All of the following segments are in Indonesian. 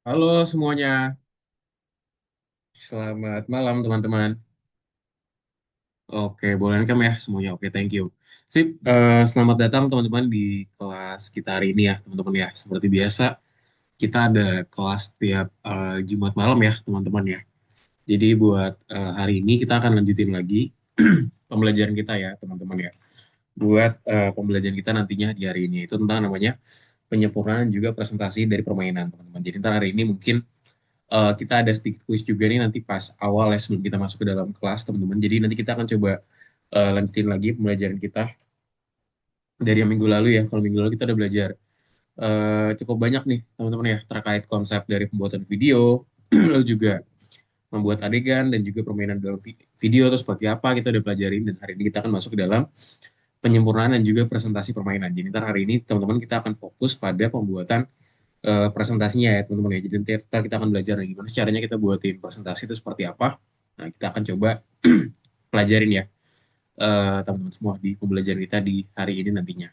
Halo semuanya, selamat malam teman-teman. Oke, boleh rekam ya semuanya. Oke, thank you. Sip, selamat datang teman-teman di kelas kita hari ini ya, teman-teman ya. Seperti biasa, kita ada kelas tiap Jumat malam ya, teman-teman ya. Jadi buat hari ini kita akan lanjutin lagi pembelajaran kita ya, teman-teman ya. Buat pembelajaran kita nantinya di hari ini itu tentang namanya penyempurnaan juga presentasi dari permainan, teman-teman. Jadi ntar hari ini mungkin kita ada sedikit quiz juga nih nanti pas awal ya sebelum kita masuk ke dalam kelas teman-teman. Jadi nanti kita akan coba lanjutin lagi pembelajaran kita dari yang minggu lalu ya. Kalau minggu lalu kita udah belajar cukup banyak nih teman-teman ya terkait konsep dari pembuatan video, lalu juga membuat adegan dan juga permainan dalam video itu seperti apa kita udah pelajarin dan hari ini kita akan masuk ke dalam penyempurnaan dan juga presentasi permainan. Jadi ntar hari ini teman-teman kita akan fokus pada pembuatan presentasinya ya teman-teman ya. Jadi nanti ntar kita akan belajar nih, gimana caranya kita buatin presentasi itu seperti apa. Nah, kita akan coba pelajarin ya teman-teman semua di pembelajaran kita di hari ini nantinya.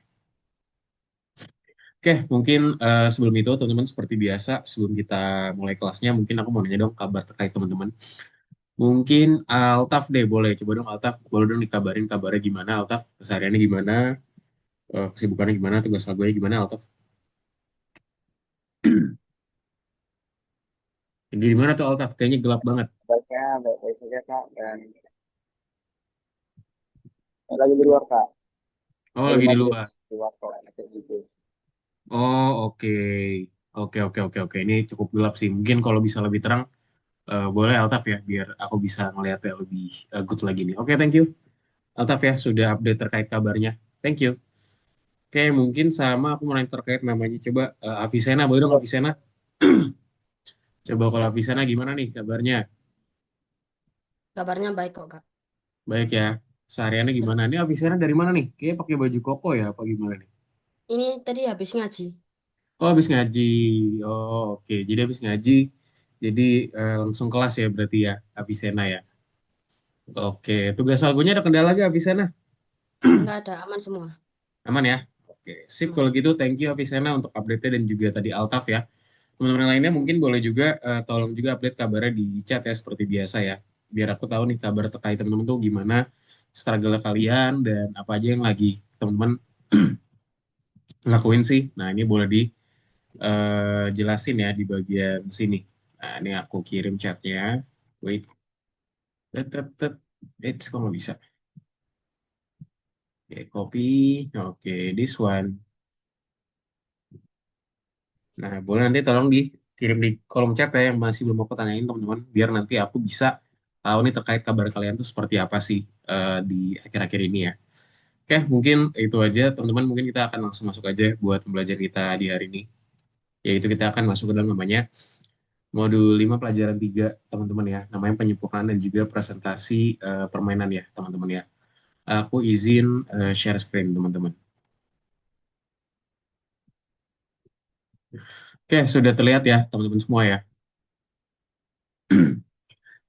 Oke, mungkin sebelum itu teman-teman seperti biasa sebelum kita mulai kelasnya mungkin aku mau nanya dong kabar terkait teman-teman. Mungkin Altaf deh boleh coba dong Altaf boleh dong dikabarin kabarnya gimana Altaf kesehariannya gimana kesibukannya gimana tugas lagunya gimana Altaf. Gimana tuh Altaf kayaknya gelap banget. Baiknya baik-baik saja kak dan lagi di luar kak. Oh Di lagi rumah di juga luar. di luar kok kayak gitu. Oh, oke. Oke, oke, oke, oke. Ini cukup gelap sih. Mungkin kalau bisa lebih terang, boleh Altaf ya, biar aku bisa ngeliatnya lebih good lagi nih. Oke, thank you. Altaf ya, sudah update terkait kabarnya. Thank you. Oke, mungkin sama aku mau nanya terkait namanya. Coba Avicenna, boleh dong Iya, Avicenna? Coba kalau Avicenna gimana nih kabarnya? kabarnya baik kok kak. Baik ya. Sehariannya gimana? Ini Avicenna dari mana nih? Kayaknya pakai baju koko ya, apa gimana nih? Ini tadi habis ngaji. Oh, habis ngaji. Oh, oke. Jadi habis ngaji, jadi langsung kelas ya berarti ya, Avicenna ya. Oke, tugas algonya ada kendala gak, Avicenna? Nggak ada, aman semua. Aman ya? Oke, sip Aman. kalau gitu. Thank you, Avicenna, untuk update-nya dan juga tadi Altaf ya. Teman-teman yang lainnya mungkin boleh juga tolong juga update kabarnya di chat ya, seperti biasa ya. Biar aku tahu nih kabar terkait teman-teman tuh gimana struggle kalian dan apa aja yang lagi teman-teman lakuin sih. Nah, ini boleh dijelasin ya di bagian sini. Nah, ini aku kirim chatnya. Wait, tet, tet, tet. Kok nggak bisa? Oke, copy. Oke, this one. Nah, boleh nanti tolong dikirim di kolom chat ya yang masih belum aku tanyain teman-teman, biar nanti aku bisa tahu nih terkait kabar kalian tuh seperti apa sih di akhir-akhir ini ya. Oke, mungkin itu aja teman-teman. Mungkin kita akan langsung masuk aja buat pembelajaran kita di hari ini. Yaitu kita akan masuk ke dalam namanya modul 5 pelajaran 3 teman-teman ya. Namanya penyempurnaan dan juga presentasi permainan ya teman-teman ya. Aku izin share screen teman-teman. Oke, sudah terlihat ya teman-teman semua ya.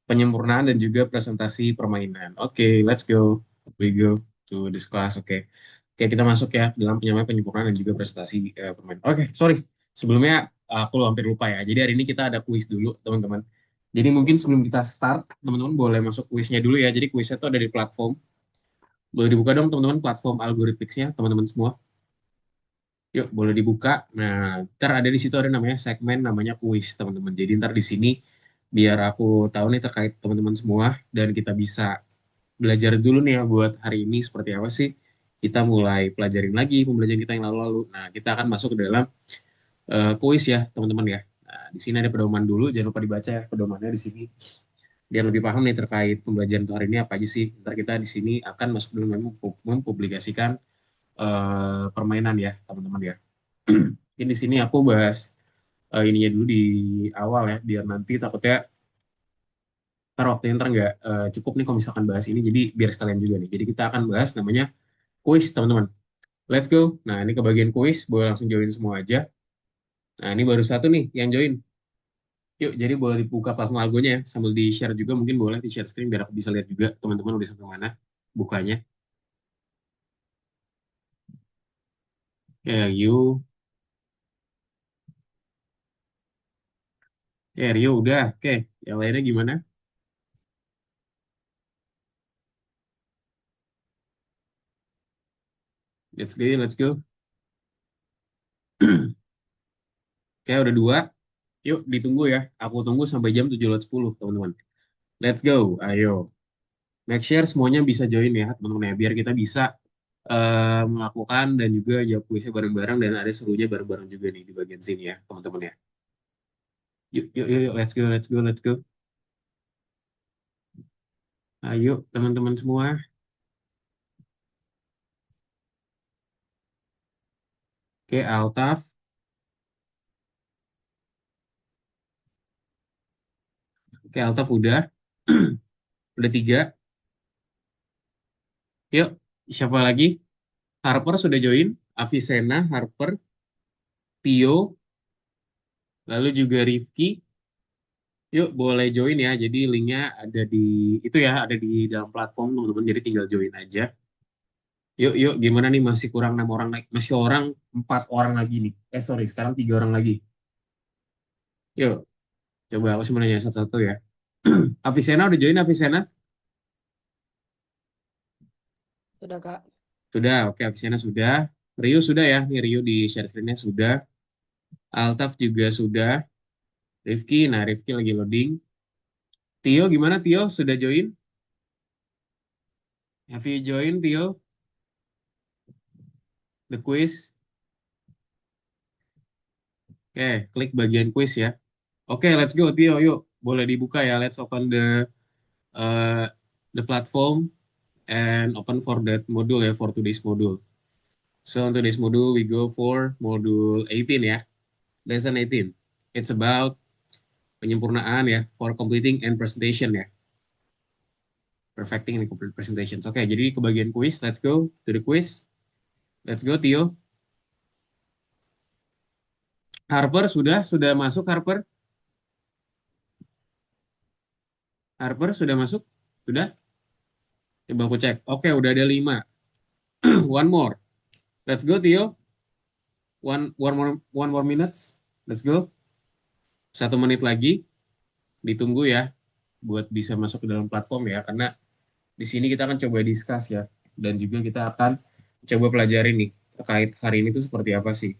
Penyempurnaan dan juga presentasi permainan. Oke, let's go. We go to this class. Oke. Oke, kita masuk ya dalam penyempurnaan dan juga presentasi permainan. Oke, sorry. Sebelumnya aku hampir lupa ya. Jadi hari ini kita ada kuis dulu, teman-teman. Jadi mungkin sebelum kita start, teman-teman boleh masuk kuisnya dulu ya. Jadi kuisnya itu ada di platform. Boleh dibuka dong, teman-teman, platform algoritmixnya, teman-teman semua. Yuk, boleh dibuka. Nah, ntar ada di situ ada namanya segmen namanya kuis, teman-teman. Jadi ntar di sini biar aku tahu nih terkait teman-teman semua dan kita bisa belajar dulu nih ya buat hari ini seperti apa sih kita mulai pelajarin lagi pembelajaran kita yang lalu-lalu. Nah, kita akan masuk ke dalam kuis ya, teman-teman ya. Nah, di sini ada pedoman dulu, jangan lupa dibaca ya pedomannya di sini biar lebih paham nih terkait pembelajaran untuk hari ini apa aja sih. Ntar kita di sini akan masuk dulu mempublikasikan permainan ya, teman-teman ya. Ini di sini aku bahas ininya dulu di awal ya, biar nanti takutnya ntar waktunya ntar nggak cukup nih kalau misalkan bahas ini, jadi biar sekalian juga nih. Jadi kita akan bahas namanya kuis, teman-teman. Let's go. Nah, ini ke bagian kuis, boleh langsung join semua aja. Nah, ini baru satu nih yang join. Yuk, jadi boleh dibuka platform algonya ya, sambil di-share juga, mungkin boleh di-share screen biar aku bisa lihat juga teman-teman udah sampai mana bukanya. Ya, you. Rio udah. Oke, yang lainnya gimana? Let's go, let's go. Oke, udah dua. Yuk, ditunggu ya. Aku tunggu sampai jam 7:10, teman-teman. Let's go. Ayo. Make sure semuanya bisa join ya, teman-teman ya. Biar kita bisa melakukan dan juga jawab kuisnya bareng-bareng dan ada serunya bareng-bareng juga nih di bagian sini ya, teman-teman ya. Yuk, yuk, yuk, yuk. Let's go, let's go, let's go. Ayo, teman-teman semua. Oke, Altaf. Oke, Altaf udah. Udah tiga. Yuk, siapa lagi? Harper sudah join. Avicenna, Harper, Tio, lalu juga Rifki. Yuk, boleh join ya. Jadi linknya ada di itu ya, ada di dalam platform teman-teman. Jadi tinggal join aja. Yuk, yuk, gimana nih? Masih kurang 6 orang lagi. Masih empat orang lagi nih. Sorry, sekarang 3 orang lagi. Yuk, coba aku semuanya nanya satu-satu ya. Avicenna udah join Avicenna? Sudah, Kak. Sudah, oke Avicenna sudah. Rio sudah ya, nih Rio di share screen-nya sudah. Altaf juga sudah. Rifki, nah Rifki lagi loading. Tio gimana Tio? Sudah join? Have you joined Tio? The quiz? Oke, klik bagian quiz ya. Oke, let's go Tio, yuk. Boleh dibuka ya. Let's open uh, the platform and open for that module ya, for today's module. So on today's module, we go for module 18 ya. Lesson 18. It's about penyempurnaan ya, for completing and presentation ya. Perfecting and complete presentations. Oke, jadi ke bagian quiz. Let's go to the quiz. Let's go Tio. Harper sudah masuk Harper. Harper sudah masuk? Sudah? Coba aku cek. Oke, udah ada 5. One more. Let's go, Tio. One more minutes. Let's go. 1 menit lagi. Ditunggu ya, buat bisa masuk ke dalam platform ya. Karena di sini kita akan coba discuss ya. Dan juga kita akan coba pelajari nih, terkait hari ini tuh seperti apa sih.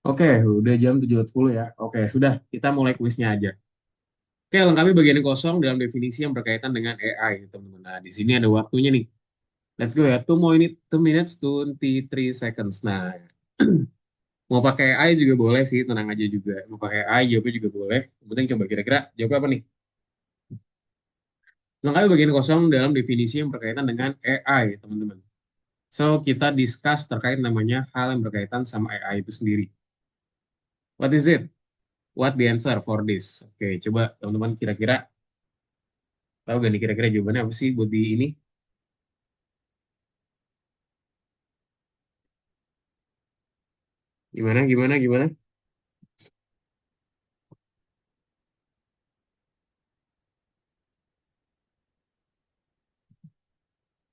Oke, udah jam 7:10 ya. Oke, sudah. Kita mulai kuisnya aja. Oke, lengkapi bagian yang kosong dalam definisi yang berkaitan dengan AI, teman-teman. Nah, di sini ada waktunya nih. Let's go ya. 2 minutes 23 seconds. Nah, mau pakai AI juga boleh sih, tenang aja juga. Mau pakai AI jawabnya juga boleh. Yang penting coba kira-kira jawab apa nih? Lengkapi bagian kosong dalam definisi yang berkaitan dengan AI, teman-teman. So, kita discuss terkait namanya hal yang berkaitan sama AI itu sendiri. What is it? What the answer for this? Oke, coba teman-teman kira-kira tahu gak nih kira-kira jawabannya apa sih buat di ini? Gimana, gimana, gimana?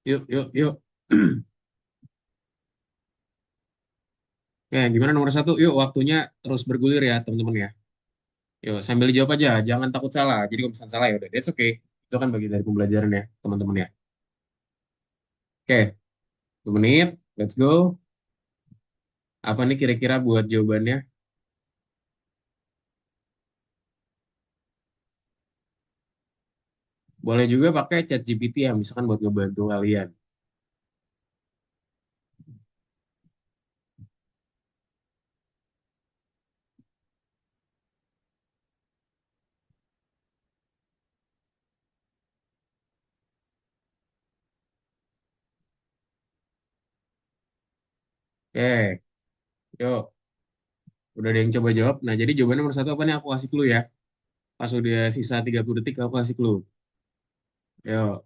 Yuk, yuk, yuk. Ya, gimana nomor satu? Yuk, waktunya terus bergulir ya, teman-teman ya. Yuk, sambil dijawab aja, jangan takut salah. Jadi kalau misalnya salah ya udah, that's okay. Itu kan bagian dari pembelajaran ya, teman-teman ya. Oke, 2 menit, let's go. Apa nih kira-kira buat jawabannya? Boleh juga pakai chat GPT ya, misalkan buat ngebantu kalian. Oke, yuk. Udah ada yang coba jawab. Nah, jadi jawabannya nomor satu apa nih? Aku kasih clue ya. Pas udah sisa 30 detik, aku kasih clue. Yuk.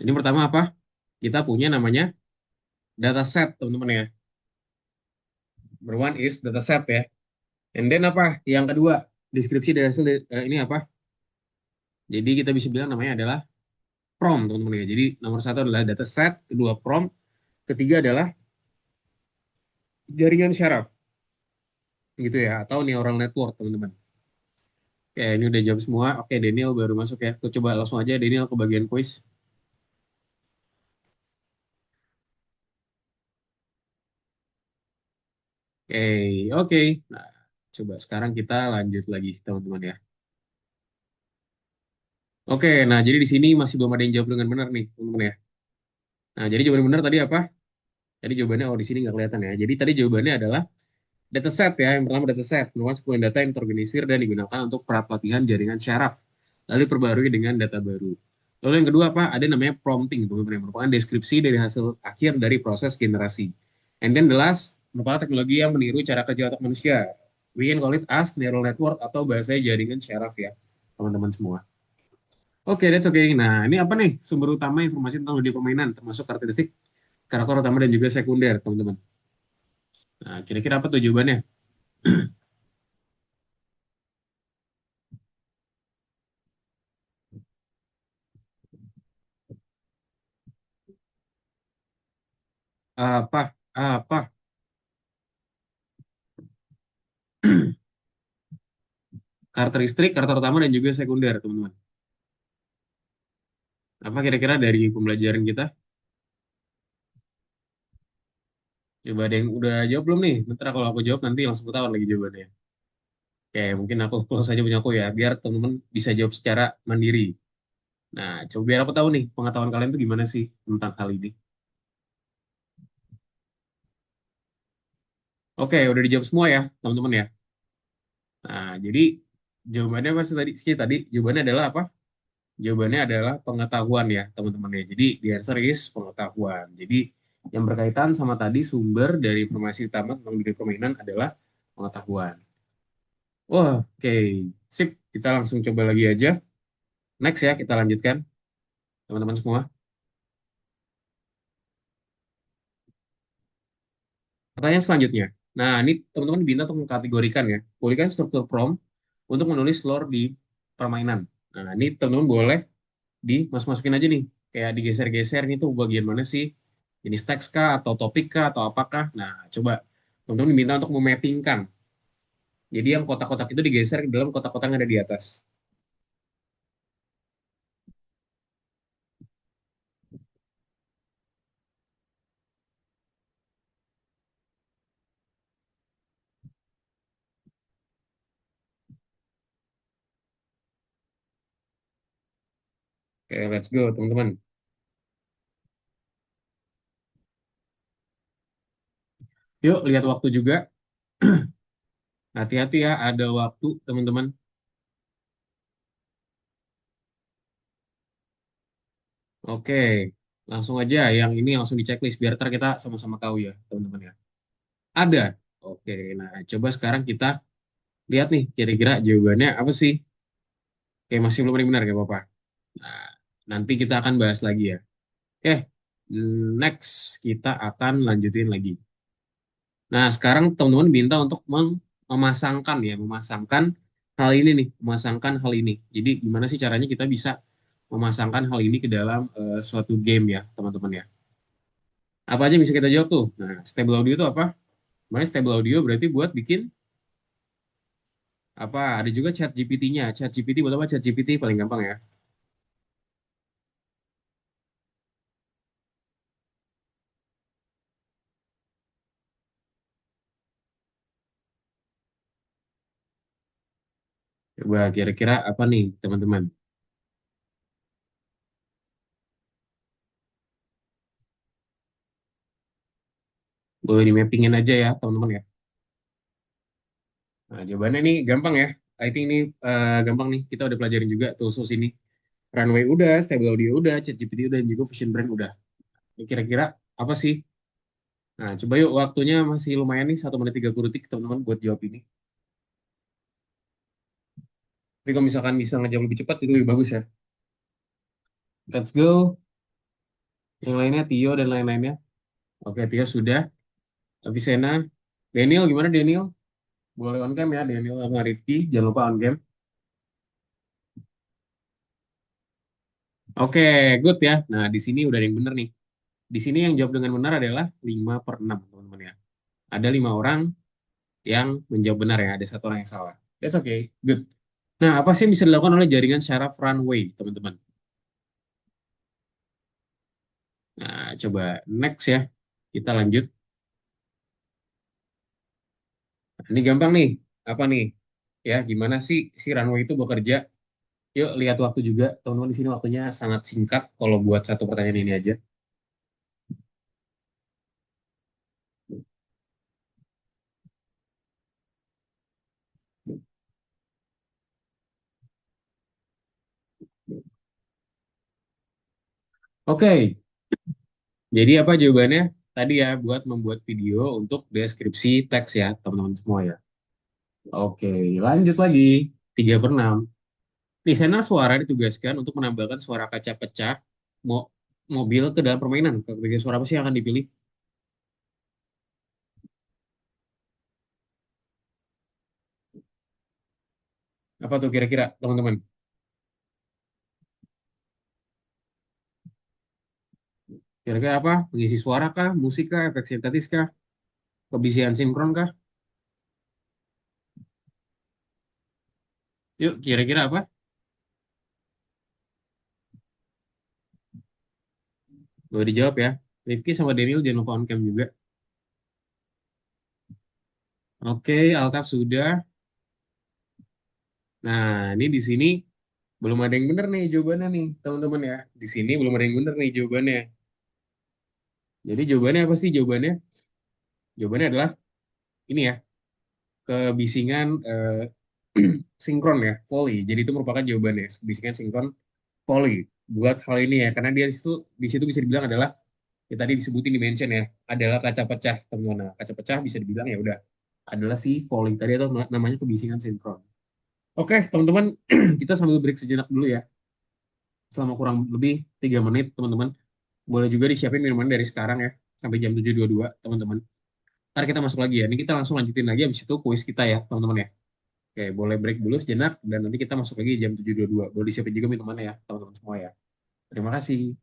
Ini pertama apa? Kita punya namanya dataset, teman-teman ya. Number one is dataset ya. And then apa? Yang kedua. deskripsi dari hasil ini apa? Jadi kita bisa bilang namanya adalah prompt, teman-teman ya. Jadi nomor satu adalah data set, kedua prompt, ketiga adalah jaringan syaraf, gitu ya, atau neural network, teman-teman. Oke, ini udah jawab semua. Oke, Daniel baru masuk ya. Aku coba langsung aja Daniel ke bagian quiz. Oke, oke. Nah, coba sekarang kita lanjut lagi, teman-teman ya. Oke, nah jadi di sini masih belum ada yang jawab dengan benar nih, teman-teman ya. Nah, jadi jawaban benar tadi apa? Tadi jawabannya, oh di sini nggak kelihatan ya. Jadi tadi jawabannya adalah dataset ya. Yang pertama dataset, merupakan sebuah data yang terorganisir dan digunakan untuk pelatihan jaringan syaraf. Lalu diperbarui dengan data baru. Lalu yang kedua apa? Ada namanya prompting, teman-teman, yang merupakan deskripsi dari hasil akhir dari proses generasi. And then the last, merupakan teknologi yang meniru cara kerja otak manusia. We can call it as neural network atau bahasanya jaringan syaraf ya, teman-teman semua. Oke, that's okay. Nah, ini apa nih sumber utama informasi tentang dunia permainan, termasuk karakteristik karakter utama dan juga sekunder, teman-teman. Nah, kira-kira apa tuh jawabannya? Apa? Apa? Karakteristik, karakter utama dan juga sekunder, teman-teman. Apa kira-kira dari pembelajaran kita? Coba ada yang udah jawab belum nih? Bentar kalau aku jawab nanti langsung ketahuan lagi jawabannya. Oke, mungkin aku close saja punya aku ya, biar teman-teman bisa jawab secara mandiri. Nah, coba biar aku tahu nih, pengetahuan kalian tuh gimana sih tentang hal ini. Oke, udah dijawab semua ya, teman-teman ya. Nah, jadi jawabannya masih tadi, sih tadi jawabannya adalah apa? Jawabannya adalah pengetahuan ya, teman-teman ya. Jadi, the answer is pengetahuan. Jadi, yang berkaitan sama tadi sumber dari informasi utama tentang dunia permainan adalah pengetahuan. Wah, oke. Sip, kita langsung coba lagi aja. Next ya, kita lanjutkan, teman-teman semua. Pertanyaan selanjutnya. Nah, ini teman-teman diminta untuk mengkategorikan ya. Kategorikan struktur prompt untuk menulis lore di permainan. Nah, ini teman-teman boleh dimasuk-masukin aja nih. Kayak digeser-geser ini tuh bagian mana sih? Jenis teks kah, atau topik kah, atau apakah? Nah, coba teman-teman diminta untuk memappingkan. Jadi yang kotak-kotak itu digeser ke dalam kotak-kotak yang ada di atas. Oke, let's go, teman-teman. Yuk, lihat waktu juga. Hati-hati ya, ada waktu, teman-teman. Oke, langsung aja yang ini langsung di checklist biar ntar kita sama-sama tahu ya, teman-teman ya. Ada. Oke, nah coba sekarang kita lihat nih kira-kira jawabannya apa sih? Oke, masih belum ada yang benar, gak apa-apa. Nah, nanti kita akan bahas lagi ya. Oke, next kita akan lanjutin lagi. Nah, sekarang teman-teman minta untuk memasangkan ya, memasangkan hal ini nih, memasangkan hal ini. Jadi gimana sih caranya kita bisa memasangkan hal ini ke dalam suatu game ya, teman-teman ya. Apa aja yang bisa kita jawab tuh? Nah, stable audio itu apa? Kemarin stable audio berarti buat bikin apa? Ada juga chat GPT-nya. Chat GPT buat apa? Chat GPT paling gampang ya. Coba kira-kira apa nih, teman-teman? Boleh di mappingin aja ya, teman-teman ya. Nah, jawabannya nih gampang ya. I think ini gampang nih. Kita udah pelajarin juga tools ini. Runway udah, Stable Audio udah, ChatGPT udah, dan juga Vision Brand udah. Ini kira-kira apa sih? Nah, coba yuk waktunya masih lumayan nih, 1 menit 30 detik teman-teman buat jawab ini. Tapi kalau misalkan bisa ngejawab lebih cepat itu lebih bagus ya. Let's go. Yang lainnya Tio dan lain-lainnya. Oke, Tio sudah. Avicenna. Daniel gimana Daniel? Boleh on cam ya, Daniel sama Rifki. Jangan lupa on cam. Oke, good ya. Nah, di sini udah ada yang bener nih. Di sini yang jawab dengan benar adalah 5/6, teman-teman ya. Ada 5 orang yang menjawab benar ya, ada 1 orang yang salah. That's okay, good. Nah, apa sih yang bisa dilakukan oleh jaringan syaraf runway, teman-teman? Nah, coba next ya. Kita lanjut. Nah, ini gampang nih. Apa nih? Ya, gimana sih si runway itu bekerja? Yuk, lihat waktu juga. Teman-teman di sini waktunya sangat singkat kalau buat satu pertanyaan ini aja. Oke, jadi apa jawabannya? Tadi ya, buat membuat video untuk deskripsi teks ya, teman-teman semua ya. Oke, lanjut lagi. 3/6. Desainer suara ditugaskan untuk menambahkan suara kaca pecah mo- mobil ke dalam permainan. Bagian suara apa sih yang akan dipilih? Apa tuh kira-kira, teman-teman? Kira-kira apa? Pengisi suara kah? Musik kah? Efek sintetis kah? Pembisian sinkron kah? Yuk, kira-kira apa? Boleh dijawab ya. Rifki sama Daniel jangan lupa on cam juga. Oke, Altaf sudah. Nah, ini di sini belum ada yang benar nih jawabannya nih, teman-teman ya. Di sini belum ada yang benar nih jawabannya. Jadi jawabannya apa sih jawabannya? Jawabannya adalah ini ya, kebisingan sinkron ya, volley. Jadi itu merupakan jawabannya, kebisingan sinkron volley buat hal ini ya, karena dia di situ bisa dibilang adalah ya tadi disebutin di mention ya, adalah kaca pecah, teman-teman. Nah, kaca pecah bisa dibilang ya udah adalah si volley tadi atau namanya kebisingan sinkron. Oke, teman-teman, kita sambil break sejenak dulu ya. Selama kurang lebih 3 menit, teman-teman. Boleh juga disiapin minuman dari sekarang ya, sampai jam 7.22, teman-teman. Ntar kita masuk lagi ya. Ini kita langsung lanjutin lagi, habis itu kuis kita ya, teman-teman ya. Oke, boleh break dulu sejenak, dan nanti kita masuk lagi jam 7.22. Boleh disiapin juga minumannya ya, teman-teman semua ya. Terima kasih.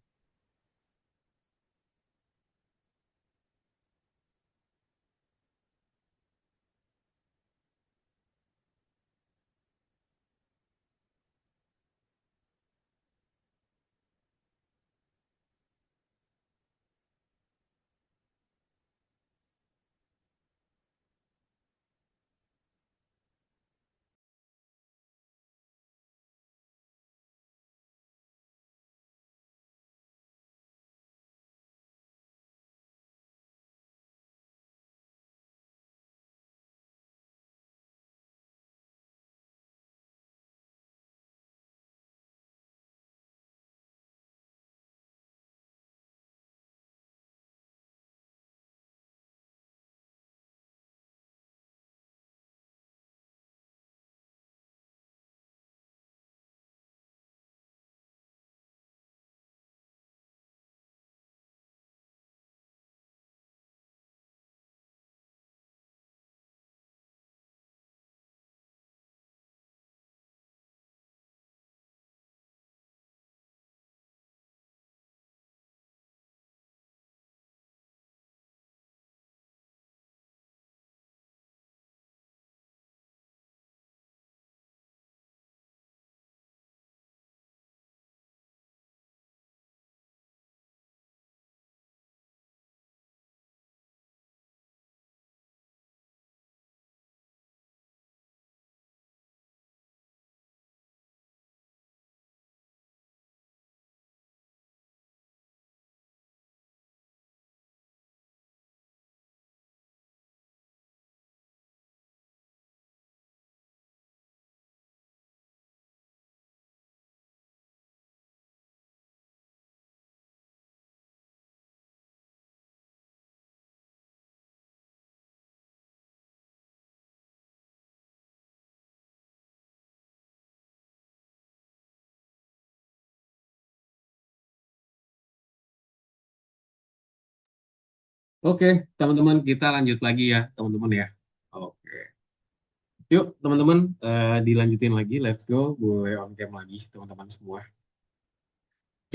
Oke, teman-teman, kita lanjut lagi ya, teman-teman ya. Oke. Yuk, teman-teman, dilanjutin lagi. Let's go. Boleh on cam lagi, teman-teman semua.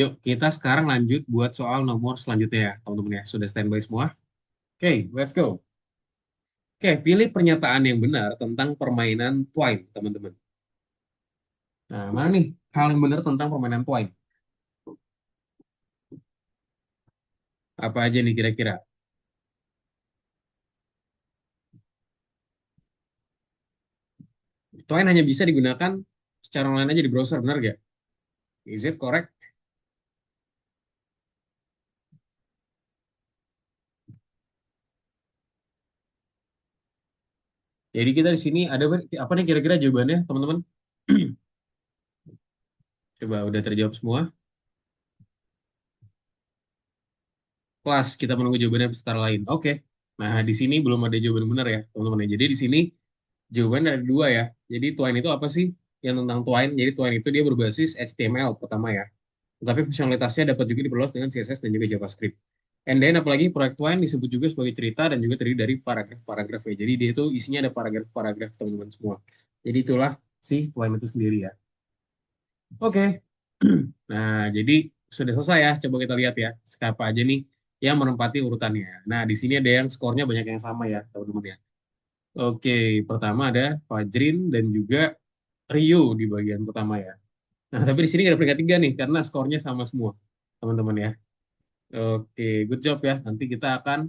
Yuk, kita sekarang lanjut buat soal nomor selanjutnya ya, teman-teman ya. Sudah standby semua? Oke, let's go. Oke, pilih pernyataan yang benar tentang permainan twine, teman-teman. Nah, mana nih hal yang benar tentang permainan twine? Apa aja nih kira-kira? Twine hanya bisa digunakan secara online aja di browser, benar gak? Is it correct? Jadi kita di sini ada apa nih kira-kira jawabannya, teman-teman? Coba udah terjawab semua. Kelas kita menunggu jawabannya secara lain. Oke. Nah, di sini belum ada jawaban benar ya, teman-teman ya. Jadi di sini jawaban ada dua ya. Jadi Twine itu apa sih? Yang tentang Twine. Jadi Twine itu dia berbasis HTML pertama ya. Tetapi fungsionalitasnya dapat juga diperluas dengan CSS dan juga JavaScript. And then apalagi proyek Twine disebut juga sebagai cerita dan juga terdiri dari paragraf-paragraf ya. Jadi dia itu isinya ada paragraf-paragraf teman-teman semua. Jadi itulah si Twine itu sendiri ya. Oke. Nah, jadi sudah selesai ya. Coba kita lihat ya. Siapa aja nih yang menempati urutannya. Nah, di sini ada yang skornya banyak yang sama ya, teman-teman ya. Oke, pertama ada Fajrin dan juga Rio di bagian pertama ya. Nah, tapi di sini nggak ada peringkat tiga nih, karena skornya sama semua, teman-teman ya. Oke, good job ya. Nanti kita akan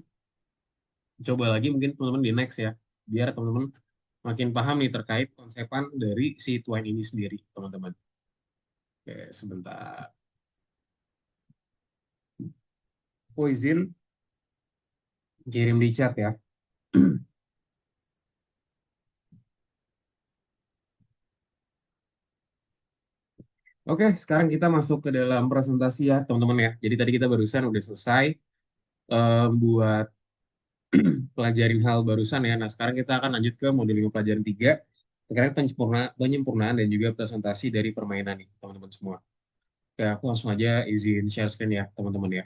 coba lagi mungkin teman-teman di next ya, biar teman-teman makin paham nih terkait konsepan dari si Twine ini sendiri, teman-teman. Oke, sebentar. Aku izin kirim di chat ya. Oke, sekarang kita masuk ke dalam presentasi ya, teman-teman ya. Jadi tadi kita barusan udah selesai buat pelajarin hal barusan ya. Nah, sekarang kita akan lanjut ke modul 5 pelajaran 3. Sekarang penyempurnaan dan juga presentasi dari permainan nih, teman-teman semua. Oke, aku langsung aja izin share screen ya, teman-teman ya.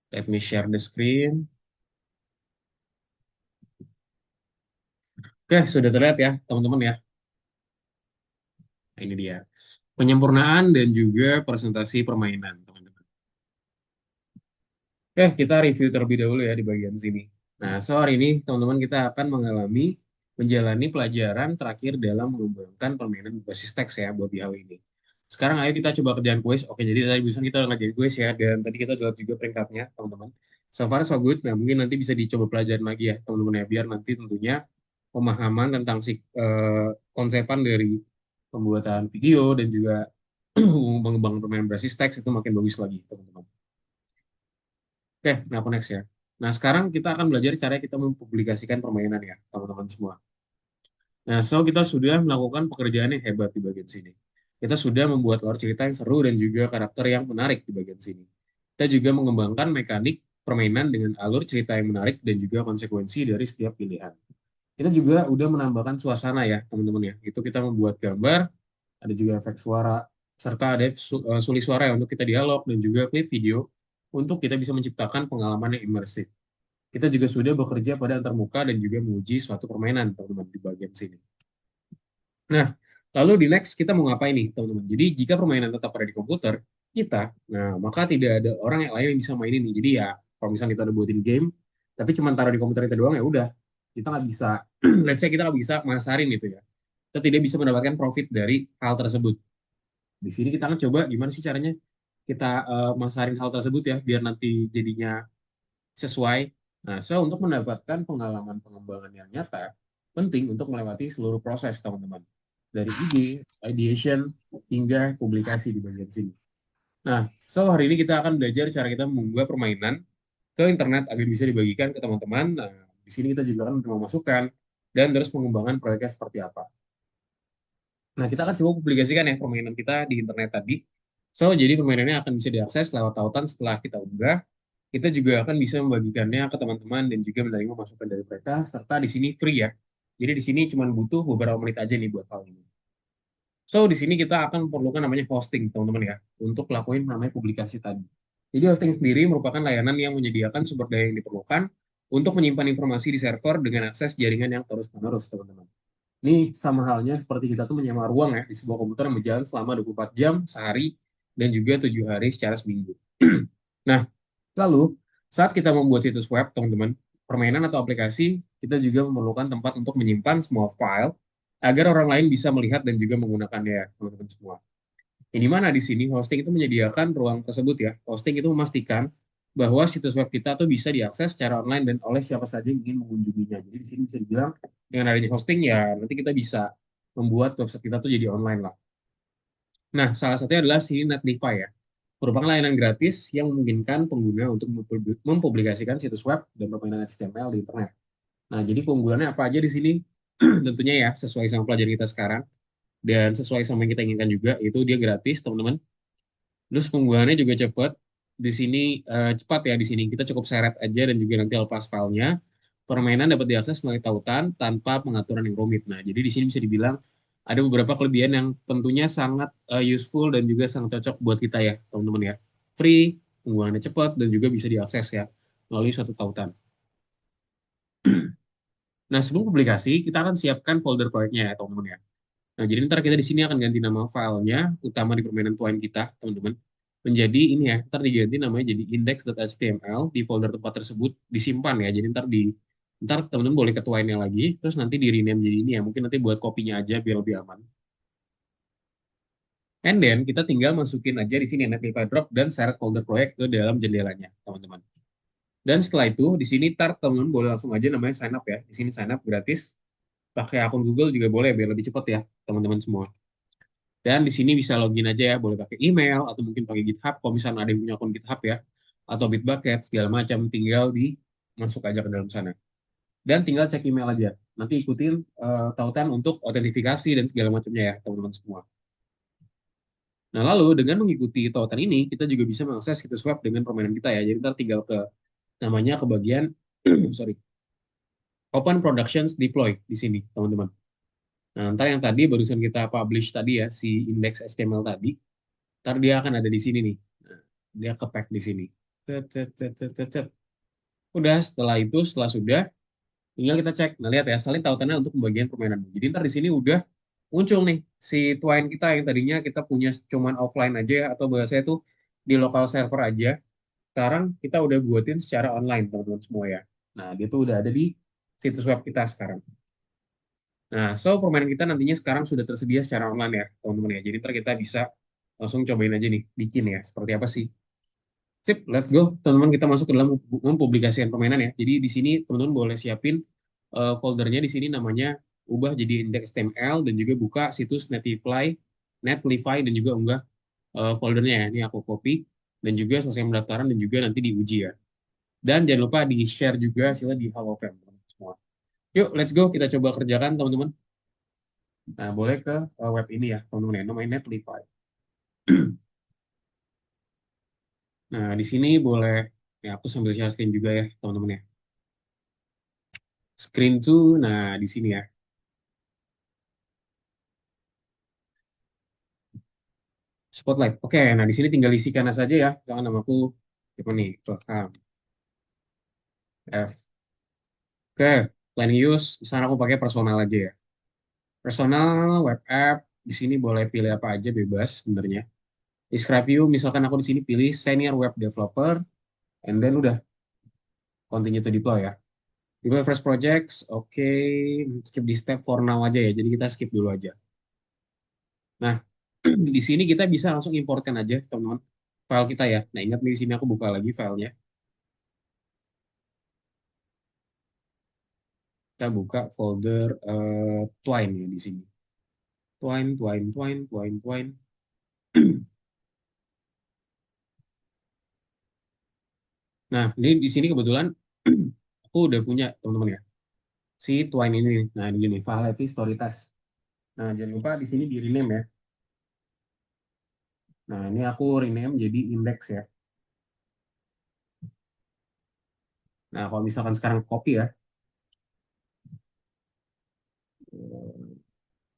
Let me share the screen. Oke, sudah terlihat ya, teman-teman ya. Nah, ini dia. Penyempurnaan dan juga presentasi permainan, teman-teman. Oke, kita review terlebih dahulu ya di bagian sini. Nah, so hari ini teman-teman kita akan menjalani pelajaran terakhir dalam mengembangkan permainan berbasis teks ya buat di hal ini. Sekarang ayo kita coba kerjaan kuis. Oke, jadi tadi barusan kita udah ngerjain kuis ya, dan tadi kita lihat juga peringkatnya, teman-teman. So far so good. Nah, mungkin nanti bisa dicoba pelajaran lagi ya, teman-teman ya, biar nanti tentunya pemahaman tentang si konsepan dari pembuatan video dan juga mengembangkan permainan berbasis teks itu makin bagus lagi, teman-teman. Oke, nah aku next ya. Nah, sekarang kita akan belajar cara kita mempublikasikan permainan ya, teman-teman semua. Nah, so kita sudah melakukan pekerjaan yang hebat di bagian sini. Kita sudah membuat alur cerita yang seru dan juga karakter yang menarik di bagian sini. Kita juga mengembangkan mekanik permainan dengan alur cerita yang menarik dan juga konsekuensi dari setiap pilihan. Kita juga udah menambahkan suasana ya, teman-teman ya. Itu kita membuat gambar, ada juga efek suara, serta ada suli suara ya untuk kita dialog dan juga klip video untuk kita bisa menciptakan pengalaman yang imersif. Kita juga sudah bekerja pada antarmuka dan juga menguji suatu permainan, teman-teman, di bagian sini. Nah, lalu di next kita mau ngapain nih, teman-teman? Jadi, jika permainan tetap ada di komputer, nah, maka tidak ada orang yang lain yang bisa main ini. Jadi ya, kalau misalnya kita udah buatin game, tapi cuma taruh di komputer kita doang, ya udah. Kita nggak bisa, let's say kita nggak bisa masarin itu ya. Kita tidak bisa mendapatkan profit dari hal tersebut. Di sini kita akan coba gimana sih caranya kita masarin hal tersebut ya, biar nanti jadinya sesuai. Nah, so untuk mendapatkan pengalaman pengembangan yang nyata, penting untuk melewati seluruh proses, teman-teman. Dari ide, ideation, hingga publikasi di bagian sini. Nah, so hari ini kita akan belajar cara kita mengunggah permainan ke internet agar bisa dibagikan ke teman-teman. Nah, di sini kita juga akan menerima masukan dan terus pengembangan proyeknya seperti apa. Nah, kita akan coba publikasikan ya permainan kita di internet tadi. So, jadi permainannya akan bisa diakses lewat tautan setelah kita unggah. Kita juga akan bisa membagikannya ke teman-teman dan juga menerima masukan dari mereka, serta di sini free ya. Jadi di sini cuma butuh beberapa menit aja nih buat hal ini. So, di sini kita akan memerlukan namanya hosting, teman-teman ya, untuk lakuin namanya publikasi tadi. Jadi hosting sendiri merupakan layanan yang menyediakan sumber daya yang diperlukan untuk menyimpan informasi di server dengan akses jaringan yang terus-menerus, teman-teman. Ini sama halnya seperti kita tuh menyewa ruang ya di sebuah komputer yang berjalan selama 24 jam sehari dan juga 7 hari secara seminggu. Nah, lalu saat kita membuat situs web, teman-teman, permainan atau aplikasi, kita juga memerlukan tempat untuk menyimpan semua file agar orang lain bisa melihat dan juga menggunakannya, teman-teman semua. Ini mana di sini hosting itu menyediakan ruang tersebut ya. Hosting itu memastikan bahwa situs web kita tuh bisa diakses secara online dan oleh siapa saja yang ingin mengunjunginya. Jadi di sini bisa dibilang dengan adanya hosting ya nanti kita bisa membuat website kita tuh jadi online lah. Nah, salah satunya adalah si Netlify ya. Merupakan layanan gratis yang memungkinkan pengguna untuk mempublikasikan situs web dan permainan HTML di internet. Nah, jadi keunggulannya apa aja di sini? Tentunya ya sesuai sama pelajaran kita sekarang dan sesuai sama yang kita inginkan juga, itu dia gratis, teman-teman. Terus pembuahannya juga cepat. Di sini cepat ya di sini. Kita cukup seret aja dan juga nanti lepas filenya. Permainan dapat diakses melalui tautan tanpa pengaturan yang rumit. Nah, jadi di sini bisa dibilang ada beberapa kelebihan yang tentunya sangat useful dan juga sangat cocok buat kita ya, teman-teman ya. Free, pembuahannya cepat dan juga bisa diakses ya melalui suatu tautan. Nah, sebelum publikasi, kita akan siapkan folder proyeknya ya, teman-teman ya. Nah, jadi ntar kita di sini akan ganti nama filenya, utama di permainan Twine kita, teman-teman. Menjadi ini ya, ntar diganti namanya jadi index.html, di folder tempat tersebut disimpan ya. Jadi ntar teman-teman boleh ke Twine-nya lagi, terus nanti di rename jadi ini ya. Mungkin nanti buat kopinya aja biar lebih aman. And then kita tinggal masukin aja di sini Netlify drop dan seret folder proyek ke dalam jendelanya, teman-teman. Dan setelah itu, di sini ntar teman-teman boleh langsung aja namanya sign up ya. Di sini sign up gratis, pakai akun Google juga boleh biar lebih cepat ya, teman-teman semua. Dan di sini bisa login aja ya, boleh pakai email atau mungkin pakai GitHub kalau misalnya ada yang punya akun GitHub ya, atau Bitbucket segala macam, tinggal masuk aja ke dalam sana. Dan tinggal cek email aja. Nanti ikutin tautan untuk autentifikasi dan segala macamnya ya, teman-teman semua. Nah, lalu dengan mengikuti tautan ini, kita juga bisa mengakses situs web dengan permainan kita ya. Jadi ntar tinggal ke namanya ke bagian sorry, Open Productions Deploy di sini, teman-teman. Nah, ntar yang tadi barusan kita publish tadi ya, si index HTML tadi, ntar dia akan ada di sini nih. Nah, dia ke pack di sini. Cet, cet, cet, cet, cet, cet. Udah, setelah itu, setelah sudah, tinggal kita cek. Nah, lihat ya, salin tautannya untuk pembagian permainan. Jadi ntar di sini udah muncul nih si Twine kita yang tadinya kita punya cuman offline aja ya, atau bahasanya itu di lokal server aja. Sekarang kita udah buatin secara online, teman-teman semua ya. Nah, dia tuh udah ada di situs web kita sekarang. Nah, so permainan kita nantinya sekarang sudah tersedia secara online ya, teman-teman ya. Jadi ntar kita bisa langsung cobain aja nih, bikin ya. Seperti apa sih? Sip, let's go. Teman-teman kita masuk ke dalam mempublikasikan permainan ya. Jadi di sini teman-teman boleh siapin foldernya di sini namanya ubah jadi index.html dan juga buka situs Netlify dan juga unggah foldernya ya. Ini aku copy dan juga selesai pendaftaran dan juga nanti diuji ya. Dan jangan lupa di-share juga hasilnya di Halo Fam, teman-teman semua. Yuk, let's go. Kita coba kerjakan, teman-teman. Nah, boleh ke web ini ya, teman-teman ya. Namanya Netlify. Nah, di sini boleh, ya aku sambil share screen juga ya, teman-teman ya. Screen to, nah di sini ya. Spotlight. Oke, nah di sini tinggal isikan saja ya. Jangan namaku, apa nih, Ilham F. Oke, plan use, misalnya aku pakai personal aja ya. Personal, web app, di sini boleh pilih apa aja, bebas sebenarnya. Describe you, misalkan aku di sini pilih senior web developer, and then udah, continue to deploy ya. Deploy first projects, oke, skip di step for now aja ya, jadi kita skip dulu aja. Nah, di sini kita bisa langsung importkan aja, teman-teman, file kita ya. Nah, ingat nih, di sini aku buka lagi filenya. Kita buka folder Twine ya di sini. Twine, Twine, Twine, Twine, Twine. Nah, ini di sini kebetulan aku udah punya, teman-teman ya, si Twine ini. Nah, ini gini, file Levi Story Task. Nah, jangan lupa di sini di rename ya. Nah, ini aku rename jadi index ya. Nah, kalau misalkan sekarang copy ya,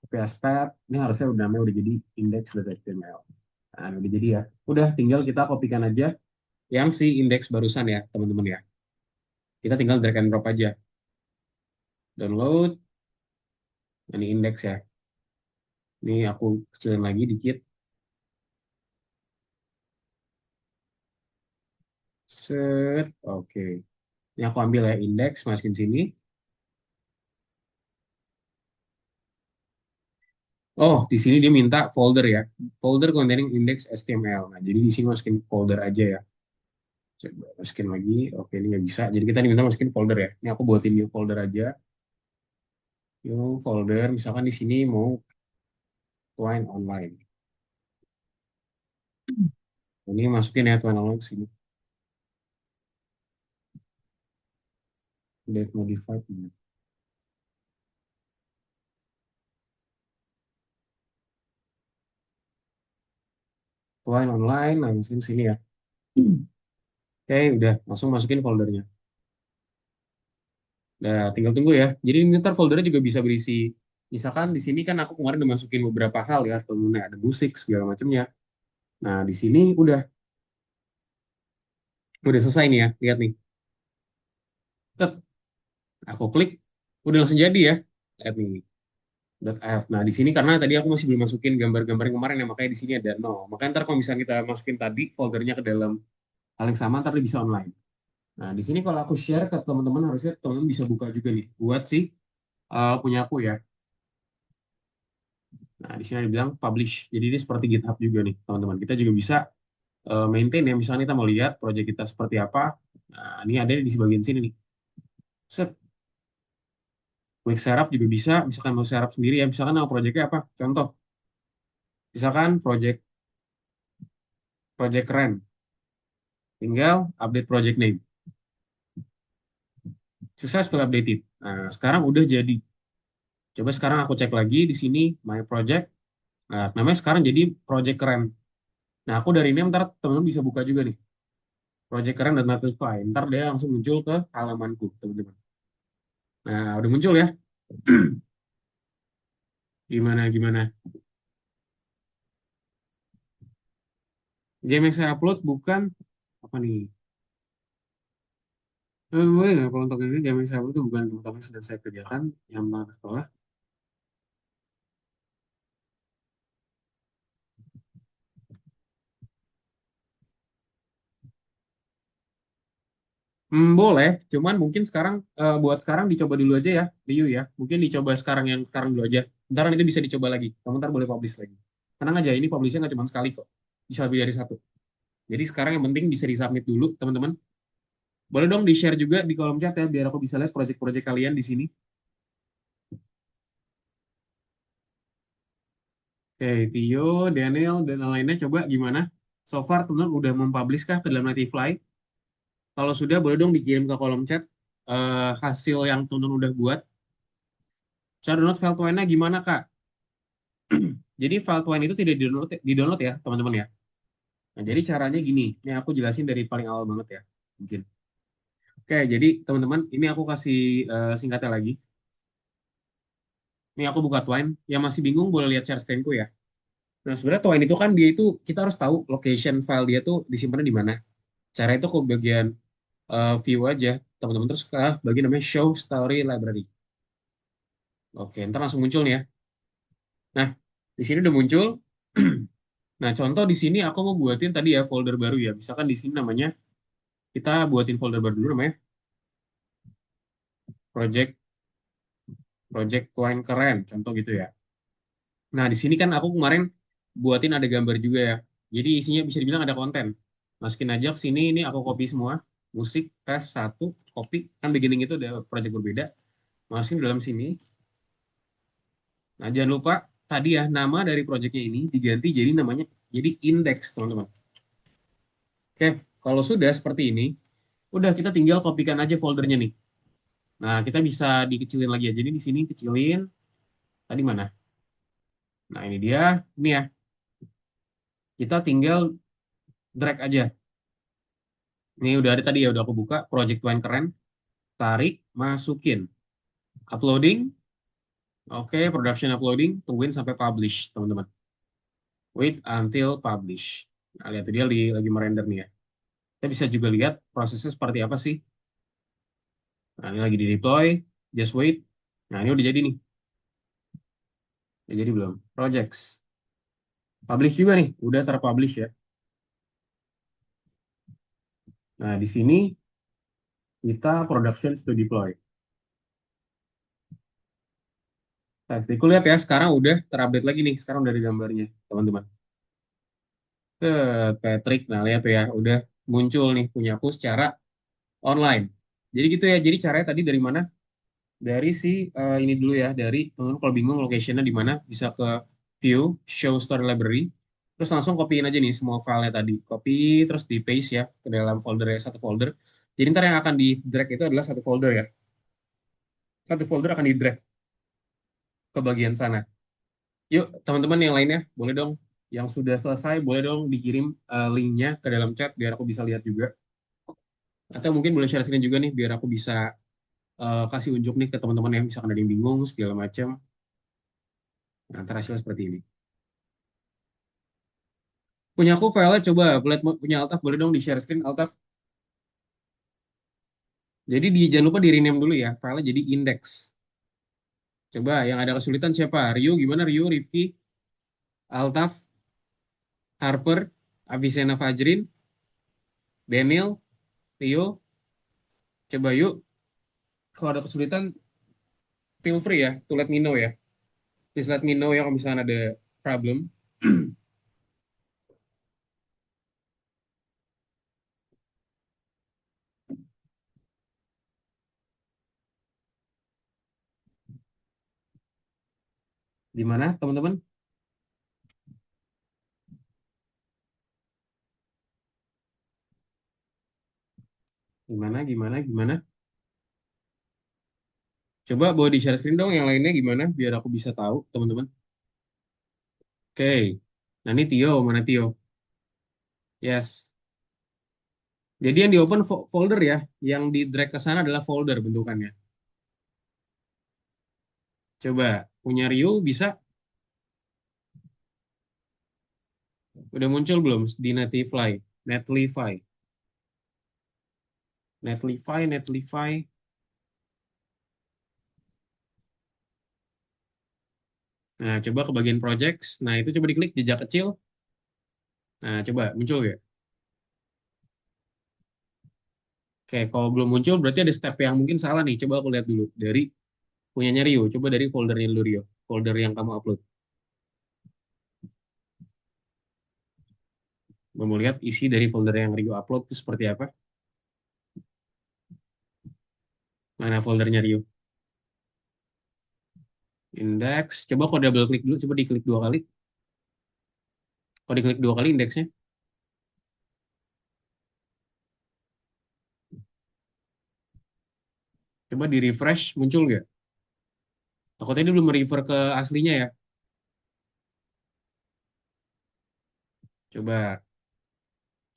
copy aspect, ini harusnya udah namanya udah jadi index.html. Nah, udah jadi ya. Udah, tinggal kita kopikan aja yang si index barusan ya, teman-teman ya. Kita tinggal drag and drop aja. Download. Ini indeks ya. Ini aku kecilin lagi dikit. Set, oke. Ini aku ambil ya indeks, masukin sini. Oh, di sini dia minta folder ya. Folder containing index HTML. Nah, jadi di sini masukin folder aja ya. Coba masukin lagi. Oke, ini nggak bisa. Jadi kita diminta masukin folder ya. Ini aku buatin new folder aja. New folder. Misalkan di sini mau Twine Online. Ini masukin ya Twine Online ke sini. Date modified. Twine Online. Nah, masukin sini ya. Oke, udah. Langsung masukin foldernya. Nah, tinggal tunggu ya. Jadi ini ntar foldernya juga bisa berisi. Misalkan di sini kan aku kemarin udah masukin beberapa hal ya. Temennya ada musik segala macamnya. Nah, di sini udah selesai nih ya. Lihat nih. Tet, aku klik, udah langsung jadi ya. Lihat nih. .app. Nah, di sini karena tadi aku masih belum masukin gambar-gambar yang kemarin ya, makanya di sini ada nol. Makanya ntar kalau misalnya kita masukin tadi foldernya ke dalam hal yang sama, ntar dia bisa online. Nah, di sini kalau aku share ke teman-teman, harusnya teman-teman bisa buka juga nih. Buat sih punya aku ya. Nah, di sini ada bilang publish. Jadi ini seperti GitHub juga nih, teman-teman. Kita juga bisa maintain ya. Misalnya kita mau lihat proyek kita seperti apa. Nah, ini ada di bagian sini nih. Set, quick setup juga bisa. Misalkan mau setup sendiri ya. Misalkan nama proyeknya apa? Contoh, misalkan proyek keren. Tinggal update project name. Successful updated. Nah, sekarang udah jadi. Coba sekarang aku cek lagi di sini my project. Nah, namanya sekarang jadi project keren. Nah, aku dari ini ntar teman-teman bisa buka juga nih. Project keren dan notify. Ntar dia langsung muncul ke halamanku, teman-teman. Nah, udah muncul ya. Gimana gimana? Game yang saya upload bukan apa nih? Kalau untuk ini game yang saya upload itu bukan utama yang sedang saya kerjakan yang mana sekolah. Boleh, cuman mungkin sekarang buat sekarang dicoba dulu aja ya, Liu ya. Mungkin dicoba sekarang yang sekarang dulu aja. Ntar itu bisa dicoba lagi. Kamu ntar boleh publish lagi. Tenang aja, ini publishnya nggak cuma sekali kok. Bisa lebih dari satu. Jadi sekarang yang penting bisa disubmit dulu, teman-teman. Boleh dong di-share juga di kolom chat ya, biar aku bisa lihat project-project kalian di sini. Oke, Tio, Daniel, dan lainnya coba gimana? So far, teman-teman udah mempublish kah ke dalam Nativefly? Kalau sudah, boleh dong dikirim ke kolom chat hasil yang teman-teman udah buat. Cara download file twine-nya gimana, Kak? Jadi file twine itu tidak di-download ya, teman-teman ya. Nah, jadi caranya gini. Ini aku jelasin dari paling awal banget ya, mungkin. Oke, jadi teman-teman, ini aku kasih singkatnya lagi. Ini aku buka twine. Yang masih bingung boleh lihat share screen-ku ya. Nah, sebenarnya twine itu kan dia itu kita harus tahu location file dia tuh disimpannya di mana. Cara itu ke bagian view aja, teman-teman. Terus ke bagian namanya show story library. Oke, ntar langsung muncul nih ya. Nah, di sini udah muncul. Nah, contoh di sini aku mau buatin tadi ya folder baru ya. Misalkan di sini namanya kita buatin folder baru dulu namanya project project Twine keren, contoh gitu ya. Nah, di sini kan aku kemarin buatin ada gambar juga ya. Jadi isinya bisa dibilang ada konten. Masukin aja ke sini, ini aku copy semua. Musik, tes, satu, copy. Kan beginning itu ada project berbeda. Masukin dalam sini. Nah, jangan lupa tadi ya, nama dari projectnya ini diganti jadi namanya, jadi index, teman-teman. Oke, kalau sudah seperti ini, udah kita tinggal kopikan aja foldernya nih. Nah, kita bisa dikecilin lagi ya. Jadi di sini kecilin, tadi mana? Nah, ini dia, ini ya. Kita tinggal drag aja. Ini udah ada tadi ya, udah aku buka project Wine keren, tarik, masukin, uploading, oke, production uploading, tungguin sampai publish, teman-teman. Wait until publish. Nah, lihat dia lagi merender nih ya. Kita bisa juga lihat prosesnya seperti apa sih. Nah, ini lagi di deploy, just wait. Nah, ini udah jadi nih. Ya, jadi belum. Projects. Publish juga nih, udah terpublish ya. Nah, di sini kita production to deploy. Nah, aku lihat ya, sekarang udah terupdate lagi nih, sekarang dari gambarnya, teman-teman. Ke Patrick, nah lihat tuh ya, udah muncul nih punya aku secara online. Jadi gitu ya, jadi caranya tadi dari mana? Dari si ini dulu ya, dari teman-teman kalau bingung locationnya di mana, bisa ke view, show story library, terus langsung copyin aja nih semua filenya tadi. Copy, terus di paste ya, ke dalam folder ya, satu folder. Jadi ntar yang akan di drag itu adalah satu folder ya. Satu folder akan di drag ke bagian sana. Yuk, teman-teman yang lainnya, boleh dong. Yang sudah selesai, boleh dong dikirim linknya ke dalam chat biar aku bisa lihat juga. Atau mungkin boleh share screen juga nih biar aku bisa kasih unjuk nih ke teman-teman yang misalkan ada yang bingung segala macam. Nah, ntar hasilnya seperti ini. Punya aku filenya coba lihat punya Altaf boleh dong di share screen Altaf. Jadi jangan lupa di rename dulu ya filenya jadi index. Coba yang ada kesulitan siapa? Rio gimana Rio? Rifki, Altaf, Harper, Avicenna Fajrin, Daniel, Rio. Coba yuk. Kalau ada kesulitan feel free ya to let me know ya. Please let me know ya kalau misalnya ada problem. Di mana teman-teman? Gimana gimana gimana? Coba bawa di share screen dong yang lainnya gimana biar aku bisa tahu teman-teman. Oke. Nah ini Tio, mana Tio? Yes. Jadi yang di open folder ya, yang di drag ke sana adalah folder bentukannya. Coba punya Rio bisa udah muncul belum di Netlify? Netlify, Netlify, Netlify. Nah, coba ke bagian projects. Nah, itu coba diklik jejak kecil. Nah, coba muncul ya. Oke, kalau belum muncul berarti ada step yang mungkin salah nih. Coba aku lihat dulu dari punyanya Rio. Coba dari foldernya dulu Rio. Folder yang kamu upload. Mau lihat isi dari folder yang Rio upload itu seperti apa? Mana foldernya Rio? Index. Coba kalau double klik dulu, coba diklik dua kali. Kalau diklik dua kali indeksnya, coba di refresh muncul nggak? Aku tadi belum refer ke aslinya ya. Coba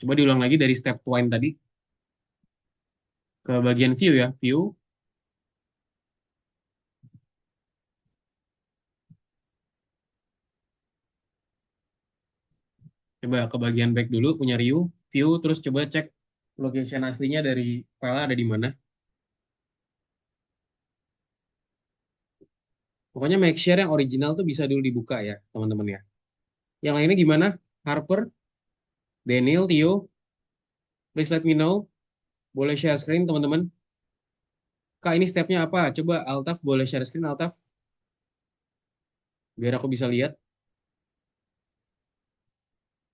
coba diulang lagi dari step twine tadi ke bagian view ya, view. Coba ke bagian back dulu punya view, view terus coba cek location aslinya dari file ada di mana. Pokoknya make sure yang original tuh bisa dulu dibuka ya, teman-teman ya. Yang lainnya gimana? Harper, Daniel, Tio, please let me know. Boleh share screen teman-teman. Kak, ini stepnya apa? Coba Altaf boleh share screen Altaf biar aku bisa lihat.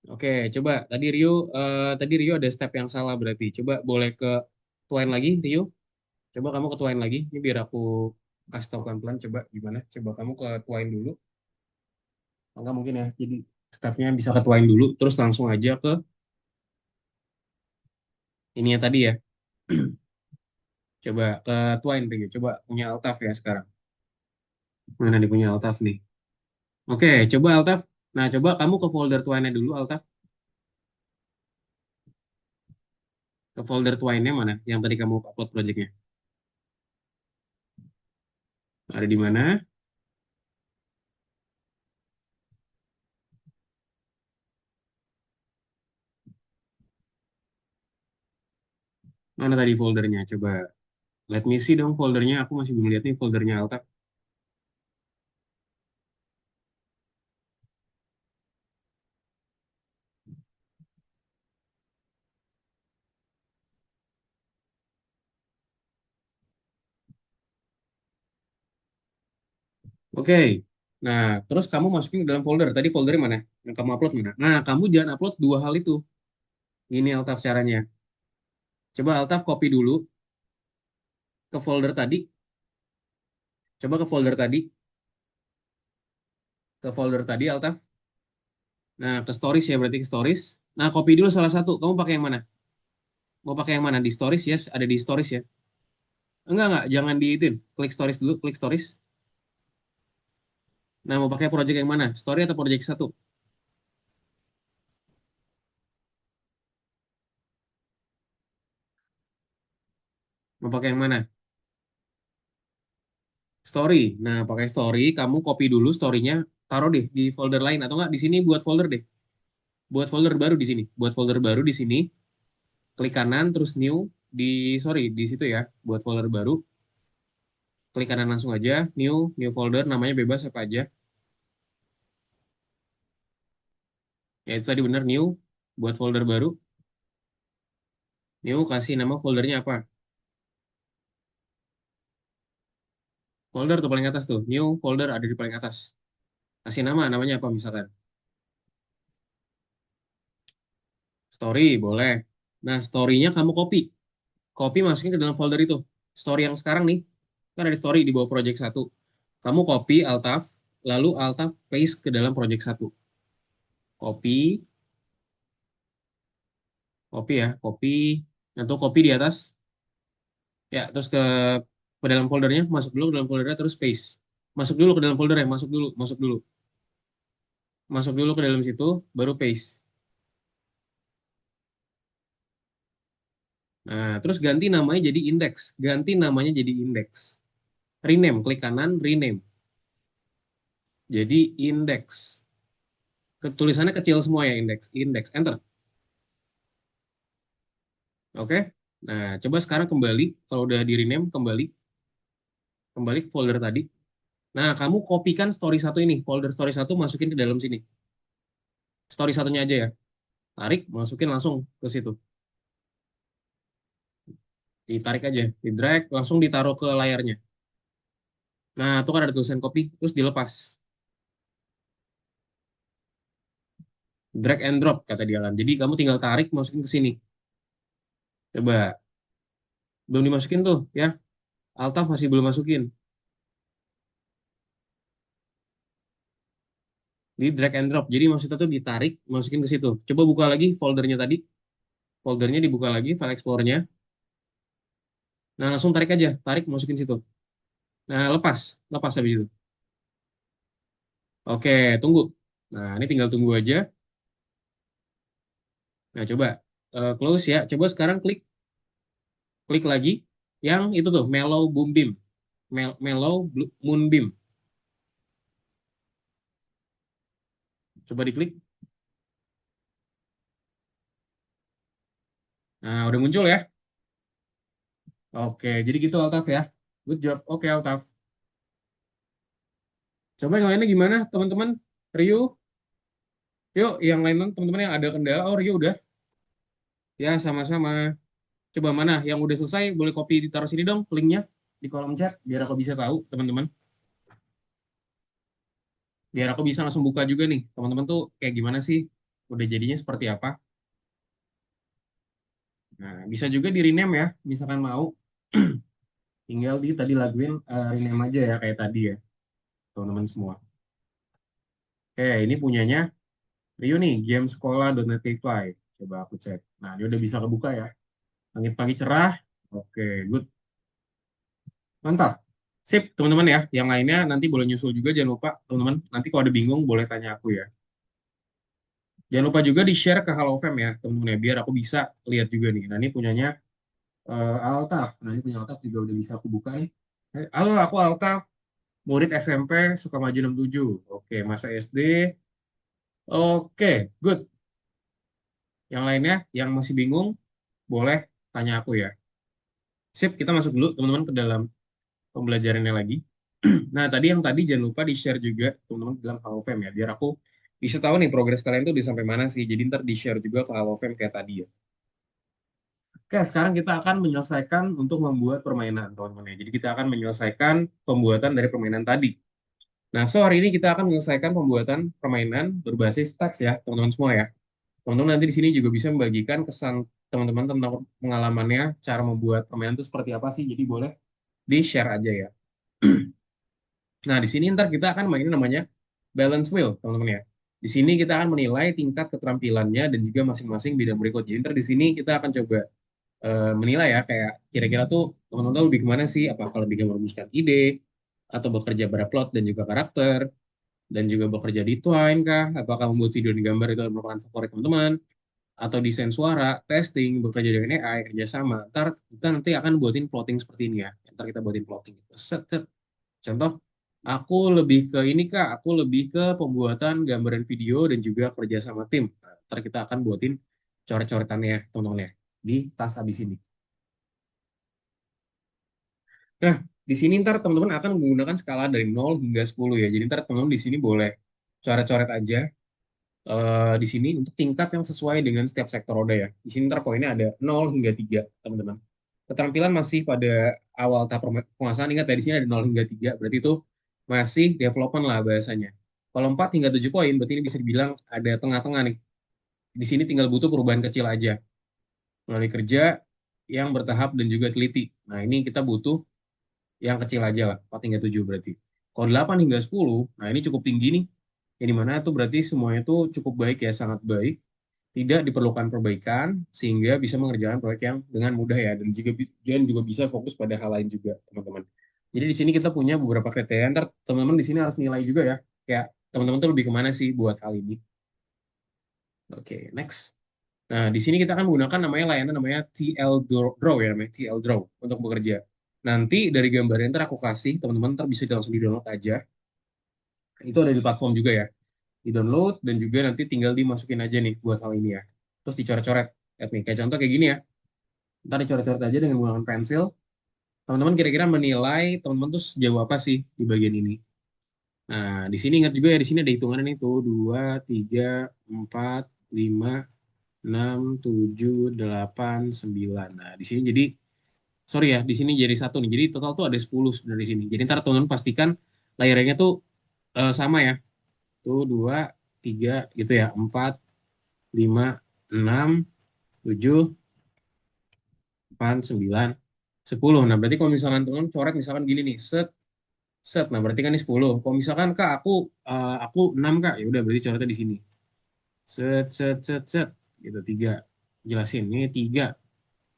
Oke, coba tadi Rio ada step yang salah berarti. Coba boleh ke Twine lagi, Rio. Coba kamu ke Twine lagi. Ini biar aku kasih tahu pelan-pelan. Coba gimana? Coba kamu ke Twine dulu. Enggak mungkin ya. Jadi stepnya bisa ke Twine dulu, terus langsung aja ke ini ya tadi ya. Coba ke Twine Rio. Coba punya Altaf ya sekarang. Mana nih punya Altaf nih? Oke, coba Altaf. Nah, coba kamu ke folder Twine-nya dulu, Altaf. Ke folder Twine-nya mana? Yang tadi kamu upload project-nya. Ada di mana? Mana tadi foldernya? Coba let me see dong foldernya. Aku masih belum lihat nih foldernya Alta. Oke. Nah, terus kamu masukin ke dalam folder. Tadi foldernya mana? Yang kamu upload mana? Nah, kamu jangan upload dua hal itu. Ini Altaf caranya. Coba Altaf copy dulu ke folder tadi. Coba ke folder tadi. Ke folder tadi Altaf. Nah, ke stories ya berarti ke stories. Nah, copy dulu salah satu. Kamu pakai yang mana? Mau pakai yang mana? Di stories ya? Ada di stories ya? Enggak. Jangan di itu. Klik stories dulu. Klik stories. Nah, mau pakai project yang mana? Story atau project satu? Mau pakai yang mana? Story. Nah, pakai story. Kamu copy dulu story-nya. Taruh deh di folder lain. Atau enggak di sini buat folder deh. Buat folder baru di sini. Buat folder baru di sini. Klik kanan terus new sorry di situ ya. Buat folder baru. Klik kanan langsung aja. New folder. Namanya bebas apa aja. Ya itu tadi bener new. Buat folder baru. New kasih nama foldernya apa? Folder tuh paling atas tuh. New folder ada di paling atas. Kasih namanya apa misalkan. Story boleh. Nah, story-nya kamu copy. Copy masukin ke dalam folder itu. Story yang sekarang nih, kan ada story di bawah project satu. Kamu copy Alt-Tab, lalu Alt-Tab paste ke dalam project satu. Copy, copy ya, copy. Atau copy di atas. Ya, terus ke dalam foldernya, masuk dulu ke dalam foldernya, terus paste. Masuk dulu ke dalam foldernya, masuk dulu, masuk dulu. Masuk dulu ke dalam situ, baru paste. Nah, terus ganti namanya jadi index. Ganti namanya jadi index. Rename, klik kanan, rename. Jadi index. Tulisannya kecil semua ya, index. Index, enter. Oke. Nah, coba sekarang kembali. Kalau udah di rename, kembali ke folder tadi. Nah, kamu kopikan story satu ini. Folder story satu masukin ke dalam sini. Story satunya aja ya. Tarik, masukin langsung ke situ. Ditarik aja. Di drag, langsung ditaruh ke layarnya. Nah, itu kan ada tulisan copy. Terus dilepas. Drag and drop, kata dia kan. Jadi kamu tinggal tarik, masukin ke sini. Coba. Belum dimasukin tuh, ya. Altaf masih belum masukin. Di drag and drop. Jadi maksudnya tuh ditarik, masukin ke situ. Coba buka lagi foldernya tadi. Foldernya dibuka lagi, file explorer-nya. Nah, langsung tarik aja. Tarik, masukin situ. Nah, lepas. Lepas habis itu. Oke, tunggu. Nah, ini tinggal tunggu aja. Nah, coba. Close ya. Coba sekarang klik. Klik lagi. Yang itu tuh, Mellow Moonbeam. Mellow Moonbeam. Coba diklik. Nah, udah muncul ya. Oke, jadi gitu Altaf ya. Good job. Oke, Altaf. Coba yang lainnya gimana, teman-teman? Rio, yuk, yang lain teman-teman yang ada kendala. Oh, Rio udah. Ya, sama-sama. Coba mana? Yang udah selesai, boleh copy ditaruh sini dong, linknya di kolom chat, biar aku bisa tahu, teman-teman. Biar aku bisa langsung buka juga nih, teman-teman tuh kayak gimana sih? Udah jadinya seperti apa? Nah, bisa juga di rename ya, misalkan mau. Tinggal di tadi laguin rename aja ya, kayak tadi ya, teman-teman semua. Oke, ini punyanya Rio nih, gamesekolah.netlify. Coba aku cek. Nah, ini udah bisa kebuka ya. Langit pagi cerah. Oke, good. Mantap. Sip, teman-teman ya. Yang lainnya nanti boleh nyusul juga, jangan lupa, teman-teman. Nanti kalau ada bingung, boleh tanya aku ya. Jangan lupa juga di-share ke Halo Fam ya, teman-teman ya, biar aku bisa lihat juga nih. Nah, ini punyanya Altaf. Nah, ini punya Altaf juga udah bisa aku buka nih. Halo, aku Altaf, murid SMP Sukamaju 67. Oke, masa SD. Oke, good. Yang lainnya, yang masih bingung, boleh tanya aku ya. Sip, kita masuk dulu, teman-teman, ke dalam pembelajarannya lagi. Nah, tadi jangan lupa di-share juga teman-teman di dalam Halo Fam ya, biar aku bisa tahu nih progres kalian tuh di sampai mana sih. Jadi ntar di-share juga ke Halo Fam kayak tadi ya. Oke, sekarang kita akan menyelesaikan untuk membuat permainan, teman-teman ya. Jadi kita akan menyelesaikan pembuatan dari permainan tadi. Nah, so hari ini kita akan menyelesaikan pembuatan permainan berbasis teks ya, teman-teman semua ya. Teman-teman nanti di sini juga bisa membagikan kesan teman-teman tentang pengalamannya, cara membuat permainan itu seperti apa sih. Jadi boleh di-share aja ya. Nah, di sini ntar kita akan mainin namanya balance wheel, teman-teman ya. Di sini kita akan menilai tingkat keterampilannya dan juga masing-masing bidang berikut. Jadi ntar di sini kita akan coba menilai ya, kayak kira-kira tuh teman-teman tuh lebih kemana sih? Apakah lebih ke merumuskan ide, atau bekerja pada plot dan juga karakter, dan juga bekerja di Twine kah? Apakah membuat video dan gambar itu merupakan favorit teman-teman? Atau desain suara, testing, bekerja dengan AI, kerjasama. Ntar kita nanti akan buatin plotting seperti ini ya. Ntar kita buatin plotting. Set, set. Contoh, aku lebih ke ini Kak, aku lebih ke pembuatan gambar dan video dan juga kerja sama tim. Nah, ntar kita akan buatin coret-coretannya ya, teman-teman ya, di tas habis ini. Nah, di sini ntar teman-teman akan menggunakan skala dari 0 hingga 10 ya. Jadi ntar teman-teman di sini boleh coret-coret aja di sini untuk tingkat yang sesuai dengan setiap sektor roda ya. Di sini ntar poinnya ada 0 hingga 3, teman-teman. Keterampilan masih pada awal tahap penguasaan. Ingat ya, di sini ada 0 hingga 3, berarti itu masih development lah bahasanya. Kalau 4 hingga 7 poin, berarti ini bisa dibilang ada tengah-tengah nih. Di sini tinggal butuh perubahan kecil aja. Melalui kerja yang bertahap dan juga teliti. Nah, ini kita butuh yang kecil aja lah, 4 hingga 7 berarti. Kalau 8 hingga 10, nah ini cukup tinggi nih. Yang dimana tuh berarti semuanya tuh cukup baik ya, sangat baik. Tidak diperlukan perbaikan, sehingga bisa mengerjakan proyek yang dengan mudah ya, dan juga bisa fokus pada hal lain juga, teman-teman. Jadi di sini kita punya beberapa kriteria. Ntar teman-teman di sini harus nilai juga ya, kayak teman-teman tuh lebih kemana sih buat hal ini. Oke, next. Nah, di sini kita akan menggunakan namanya layanan namanya TL Draw ya, namanya TL Draw untuk bekerja. Nanti dari gambar yang ntar aku kasih, teman-teman ntar bisa langsung di-download aja. Itu ada di platform juga ya. Di-download dan juga nanti tinggal dimasukin aja nih buat hal ini ya. Terus dicoret-coret. Lihat nih, kayak contoh kayak gini ya. Ntar dicoret-coret aja dengan menggunakan pensil. Teman-teman kira-kira menilai teman-teman tuh sejauh apa sih di bagian ini. Nah, di sini ingat juga ya, di sini ada hitungannya nih tuh. 2, 3, 4, 5, 6, 7, 8, 9. Nah, di sini jadi sorry ya, di sini jadi satu nih. Jadi total tuh ada 10 sebenarnya di sini. Jadi ntar teman-teman pastikan layarnya tuh sama ya. Tuh 2, 3 gitu ya. 4, 5, 6, 7, 8, 9, 10. Nah, berarti kalau misalkan teman-teman coret misalkan gini nih, set, set. Nah, berarti kan ini 10. Kalau misalkan Kak, aku 6 Kak, ya udah berarti coretnya di sini. Set, set, set, set. Gitu, 3. Jelasin, ini 3.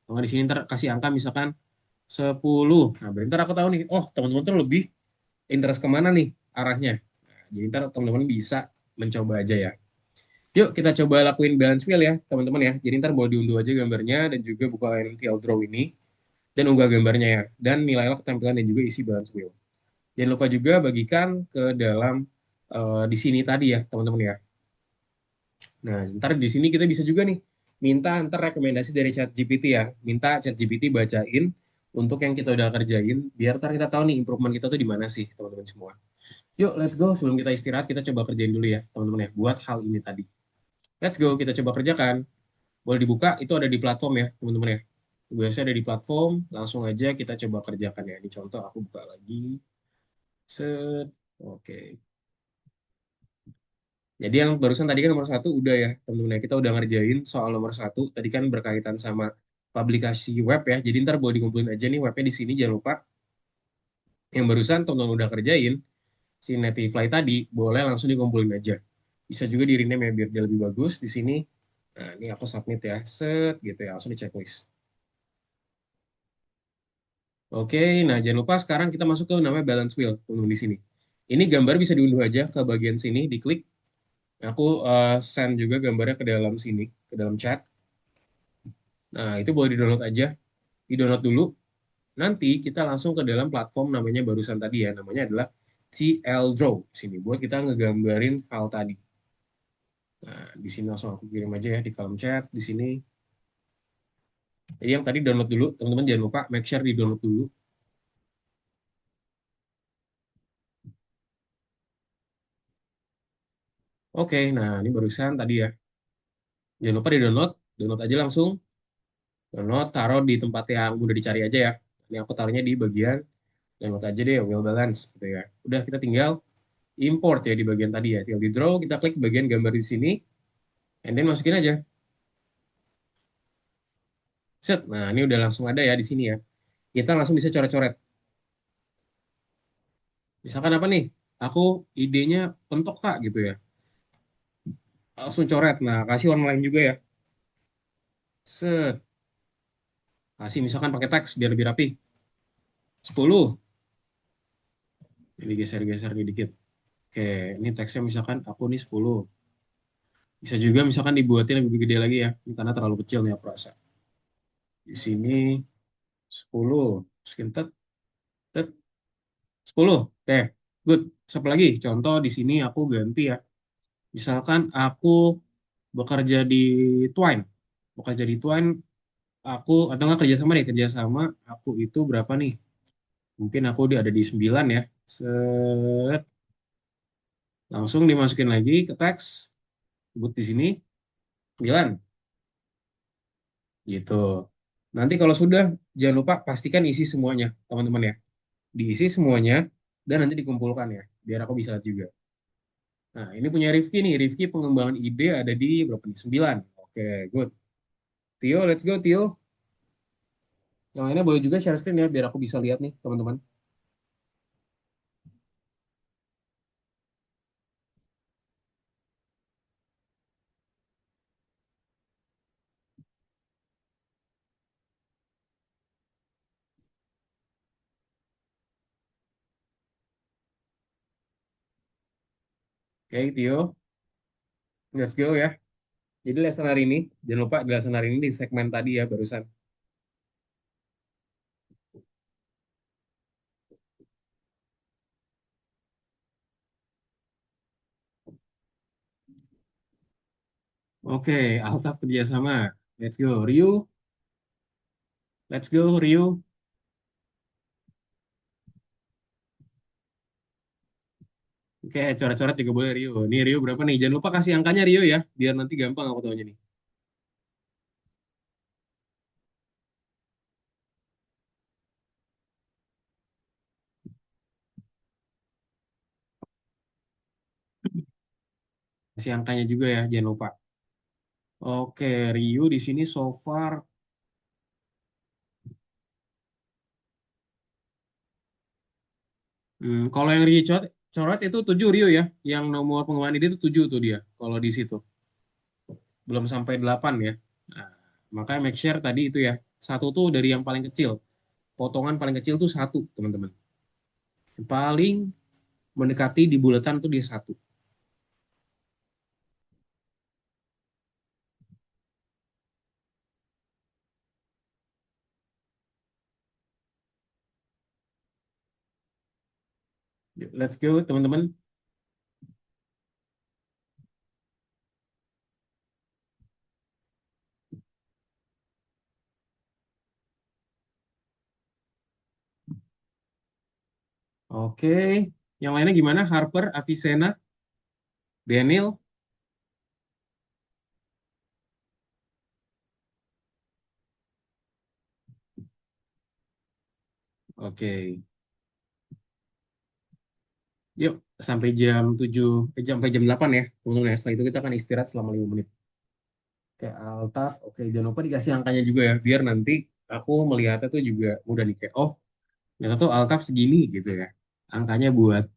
Kalau di sini ntar kasih angka misalkan 10. Nah, berarti ntar aku tahu nih, oh teman-teman tuh lebih interest kemana nih arahnya. Nah, jadi ntar teman-teman bisa mencoba aja ya. Yuk kita coba lakuin balance wheel ya teman-teman ya. Jadi ntar boleh diunduh aja gambarnya dan juga buka NTL Draw ini dan unggah gambarnya ya. Dan nilailah ketampilan dan juga isi balance wheel. Jangan lupa juga bagikan ke dalam di sini tadi ya teman-teman ya. Nah, ntar di sini kita bisa juga nih minta ntar rekomendasi dari ChatGPT ya. Minta ChatGPT bacain untuk yang kita udah kerjain biar ntar kita tahu nih improvement kita tuh di mana sih teman-teman semua. Yuk, let's go. Sebelum kita istirahat, kita coba kerjain dulu ya, teman-teman ya, buat hal ini tadi. Let's go, kita coba kerjakan. Boleh dibuka, itu ada di platform ya, teman-teman ya. Biasanya ada di platform, langsung aja kita coba kerjakan ya. Ini contoh, aku buka lagi. Set, oke. Jadi yang barusan tadi kan nomor satu udah ya, teman-teman ya. Kita udah ngerjain soal nomor satu. Tadi kan berkaitan sama publikasi web ya. Jadi ntar boleh dikumpulin aja nih webnya di sini, jangan lupa. Yang barusan teman-teman udah kerjain, si Netifly tadi, boleh langsung dikumpulin aja. Bisa juga di rename ya biar dia lebih bagus. Di sini, nah ini aku submit ya, set gitu ya, langsung di checklist. Oke, nah jangan lupa sekarang kita masuk ke namanya balance wheel, teman-teman di sini. Ini gambar bisa diunduh aja ke bagian sini, diklik. Aku send juga gambarnya ke dalam sini, ke dalam chat. Nah, itu boleh di-download aja. Di-download dulu. Nanti kita langsung ke dalam platform namanya barusan tadi ya, namanya adalah TL Draw. Sini buat kita ngegambarin hal tadi. Nah, di sini langsung aku kirim aja ya di kolom chat di sini. Jadi yang tadi download dulu, teman-teman jangan lupa make sure di download dulu. Oke, nah ini barusan tadi ya. Jangan lupa di download, download aja langsung. Download, taruh di tempat yang mudah dicari aja ya. Ini aku taruhnya di bagian download aja deh, wheel balance gitu ya. Udah kita tinggal import ya di bagian tadi ya. Tinggal di draw, kita klik bagian gambar di sini, and then masukin aja. Set. Nah, ini udah langsung ada ya di sini ya. Kita langsung bisa coret-coret. Misalkan apa nih? Aku idenya pentok Kak gitu ya. Langsung coret. Nah, kasih warna lain juga ya. Set. Kasih misalkan pakai teks biar lebih rapi. 10. Jadi geser-geser dikit. Oke, ini teksnya misalkan aku nih 10. Bisa juga misalkan dibuatin lebih gede lagi ya. Ini karena terlalu kecil nih aku rasa. Di sini 10. Masukin tet, tet, 10. Oke, good. Satu lagi. Contoh di sini aku ganti ya. Misalkan aku bekerja di Twine. Bekerja di Twine, aku, atau nggak kerjasama deh, kerjasama aku itu berapa nih? Mungkin aku ada di 9 ya. Set. Langsung dimasukin lagi ke teks. Sebut di sini 9. Gitu. Nanti kalau sudah, jangan lupa pastikan isi semuanya, teman-teman ya. Diisi semuanya, dan nanti dikumpulkan ya, biar aku bisa lihat juga. Nah, ini punya Rifki nih. Rifki pengembangan ide ada di berapa nih? 9. Oke, good. Tio, let's go, Tio. Yang lainnya boleh juga share screen ya, biar aku bisa lihat nih, teman-teman. Oke, Tio, let's go ya. Jadi lesson hari ini, jangan lupa di lesson hari ini di segmen tadi ya, barusan. Oke, Altaf kerjasama. Let's go, Rio. Let's go, Rio. Oke, coret-coret juga boleh Rio. Nih Rio berapa nih? Jangan lupa kasih angkanya Rio ya, biar nanti gampang aku tahunya nih. Kasih angkanya juga ya, jangan lupa. Oke, Rio di sini so far. Kalau yang Rio coret itu 7 Rio ya. Yang nomor pengembangan ide itu 7 tuh dia. Kalau di situ. Belum sampai 8 ya. Nah, makanya make sure tadi itu ya. Satu tuh dari yang paling kecil. Potongan paling kecil tuh satu, teman-teman. Yang paling mendekati di bulatan tuh dia satu. Let's go, teman-teman. Oke. Yang lainnya gimana? Harper, Avicenna, Daniel. Oke. Yuk, sampai jam 7, sampai jam 8 ya. Teman-teman ya. Setelah itu kita akan istirahat selama 5 menit. Oke, Altaf. Oke, jangan lupa dikasih angkanya juga ya. Biar nanti aku melihatnya tuh juga mudah nih. Kayak, oh, ternyata tuh Altaf segini gitu ya. Angkanya buat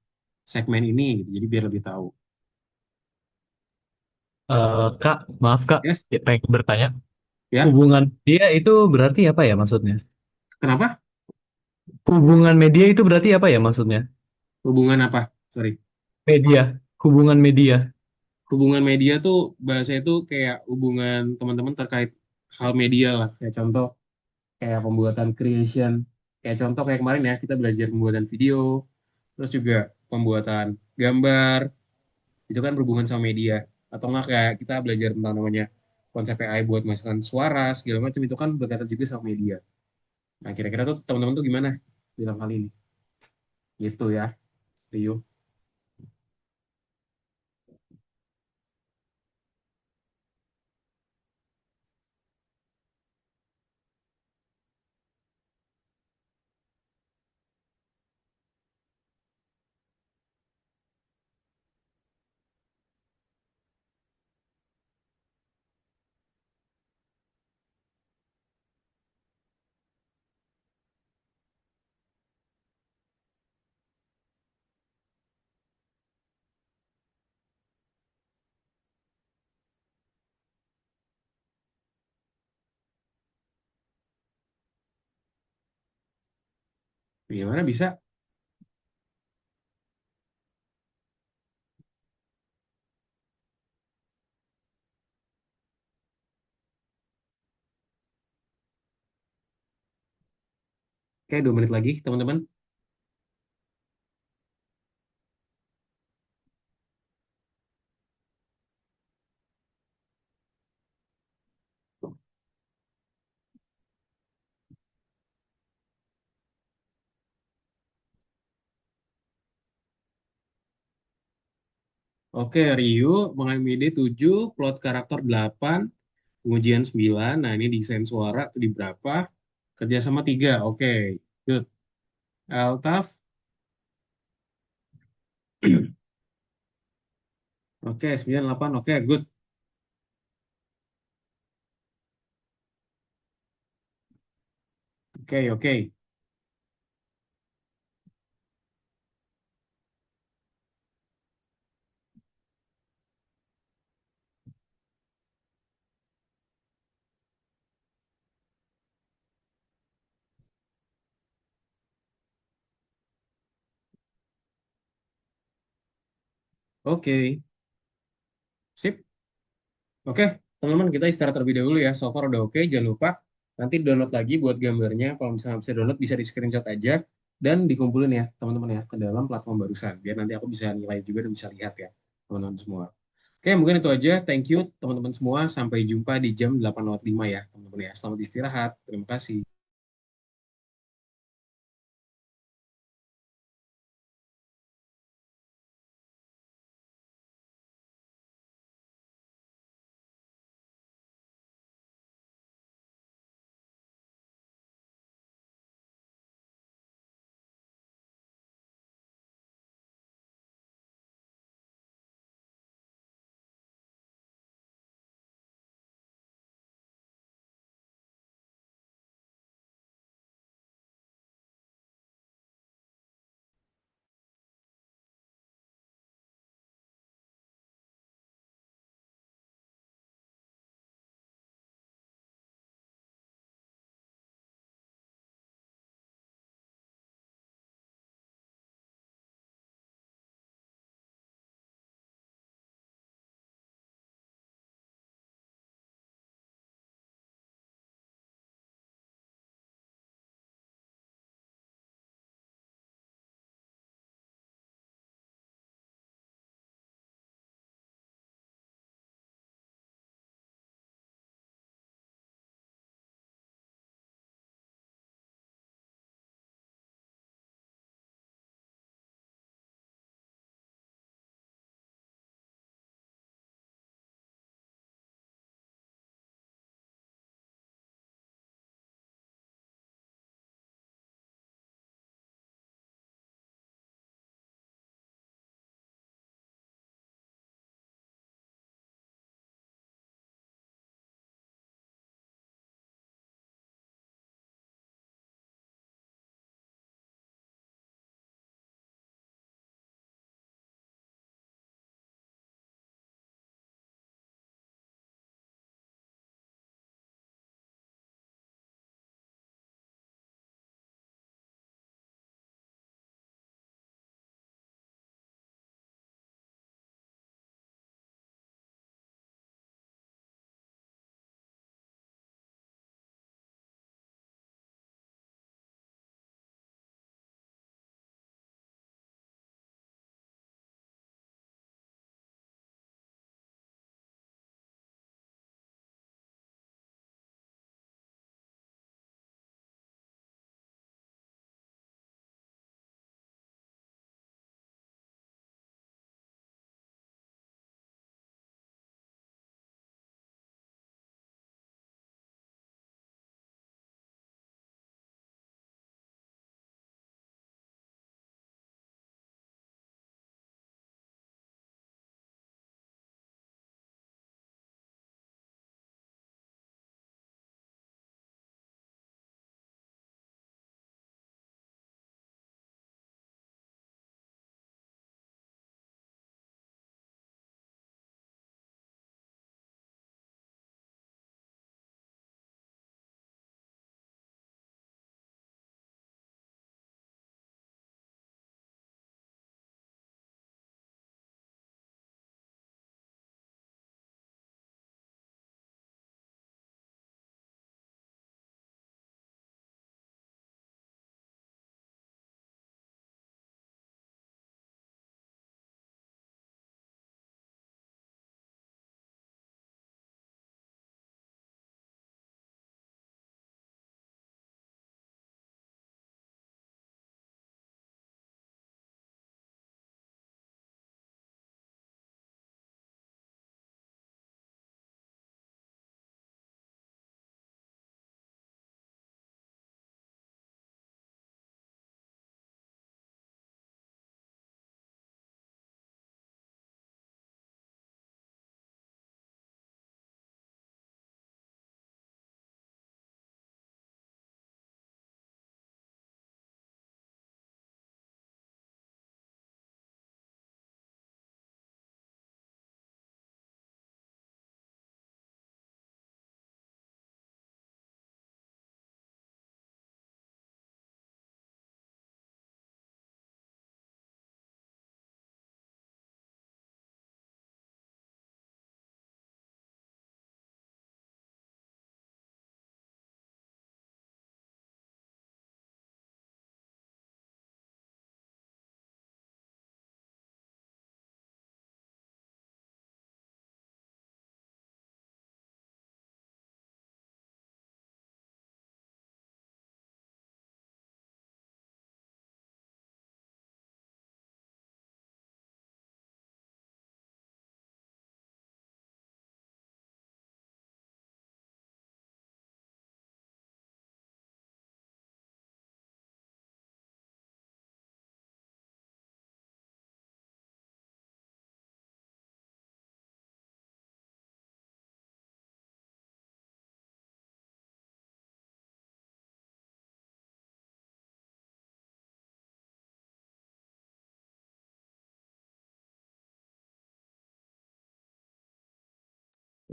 segmen ini gitu. Jadi biar lebih tahu. Kak, maaf Kak, Yes, ya, pengen bertanya. ya. Hubungan media itu berarti apa ya maksudnya? Kenapa? Hubungan media itu berarti apa ya maksudnya? Hubungan apa? Sorry. Media, hubungan media. Hubungan media tuh bahasa itu kayak hubungan teman-teman terkait hal media lah. Kayak contoh, kayak pembuatan creation. Kayak contoh kayak kemarin ya, kita belajar pembuatan video. Terus juga pembuatan gambar. Itu kan berhubungan sama media. Atau enggak kayak kita belajar tentang namanya konsep AI buat masukkan suara, segala macam. Itu kan berkaitan juga sama media. Nah, kira-kira tuh teman-teman tuh gimana dalam hal ini? Gitu ya, Rio. Gimana bisa? Oke, 2 menit lagi, teman-teman. Oke, Ryu, mengalami ide 7, plot karakter 8, pengujian 9. Nah, ini desain suara itu di berapa? Kerjasama 3. Oke, good. Altaf, oke, 9, 8. Oke, good. Oke, oke. Oke, sip. Oke, teman-teman, kita istirahat terlebih dahulu ya. So far udah oke, jangan lupa nanti download lagi buat gambarnya. Kalau misalnya bisa download, bisa di screenshot aja dan dikumpulin ya, teman-teman ya, ke dalam platform barusan. Biar nanti aku bisa nilai juga dan bisa lihat ya, teman-teman semua. Oke, mungkin itu aja. Thank you, teman-teman semua. Sampai jumpa di jam 8.05 ya, teman-teman ya. Selamat istirahat. Terima kasih.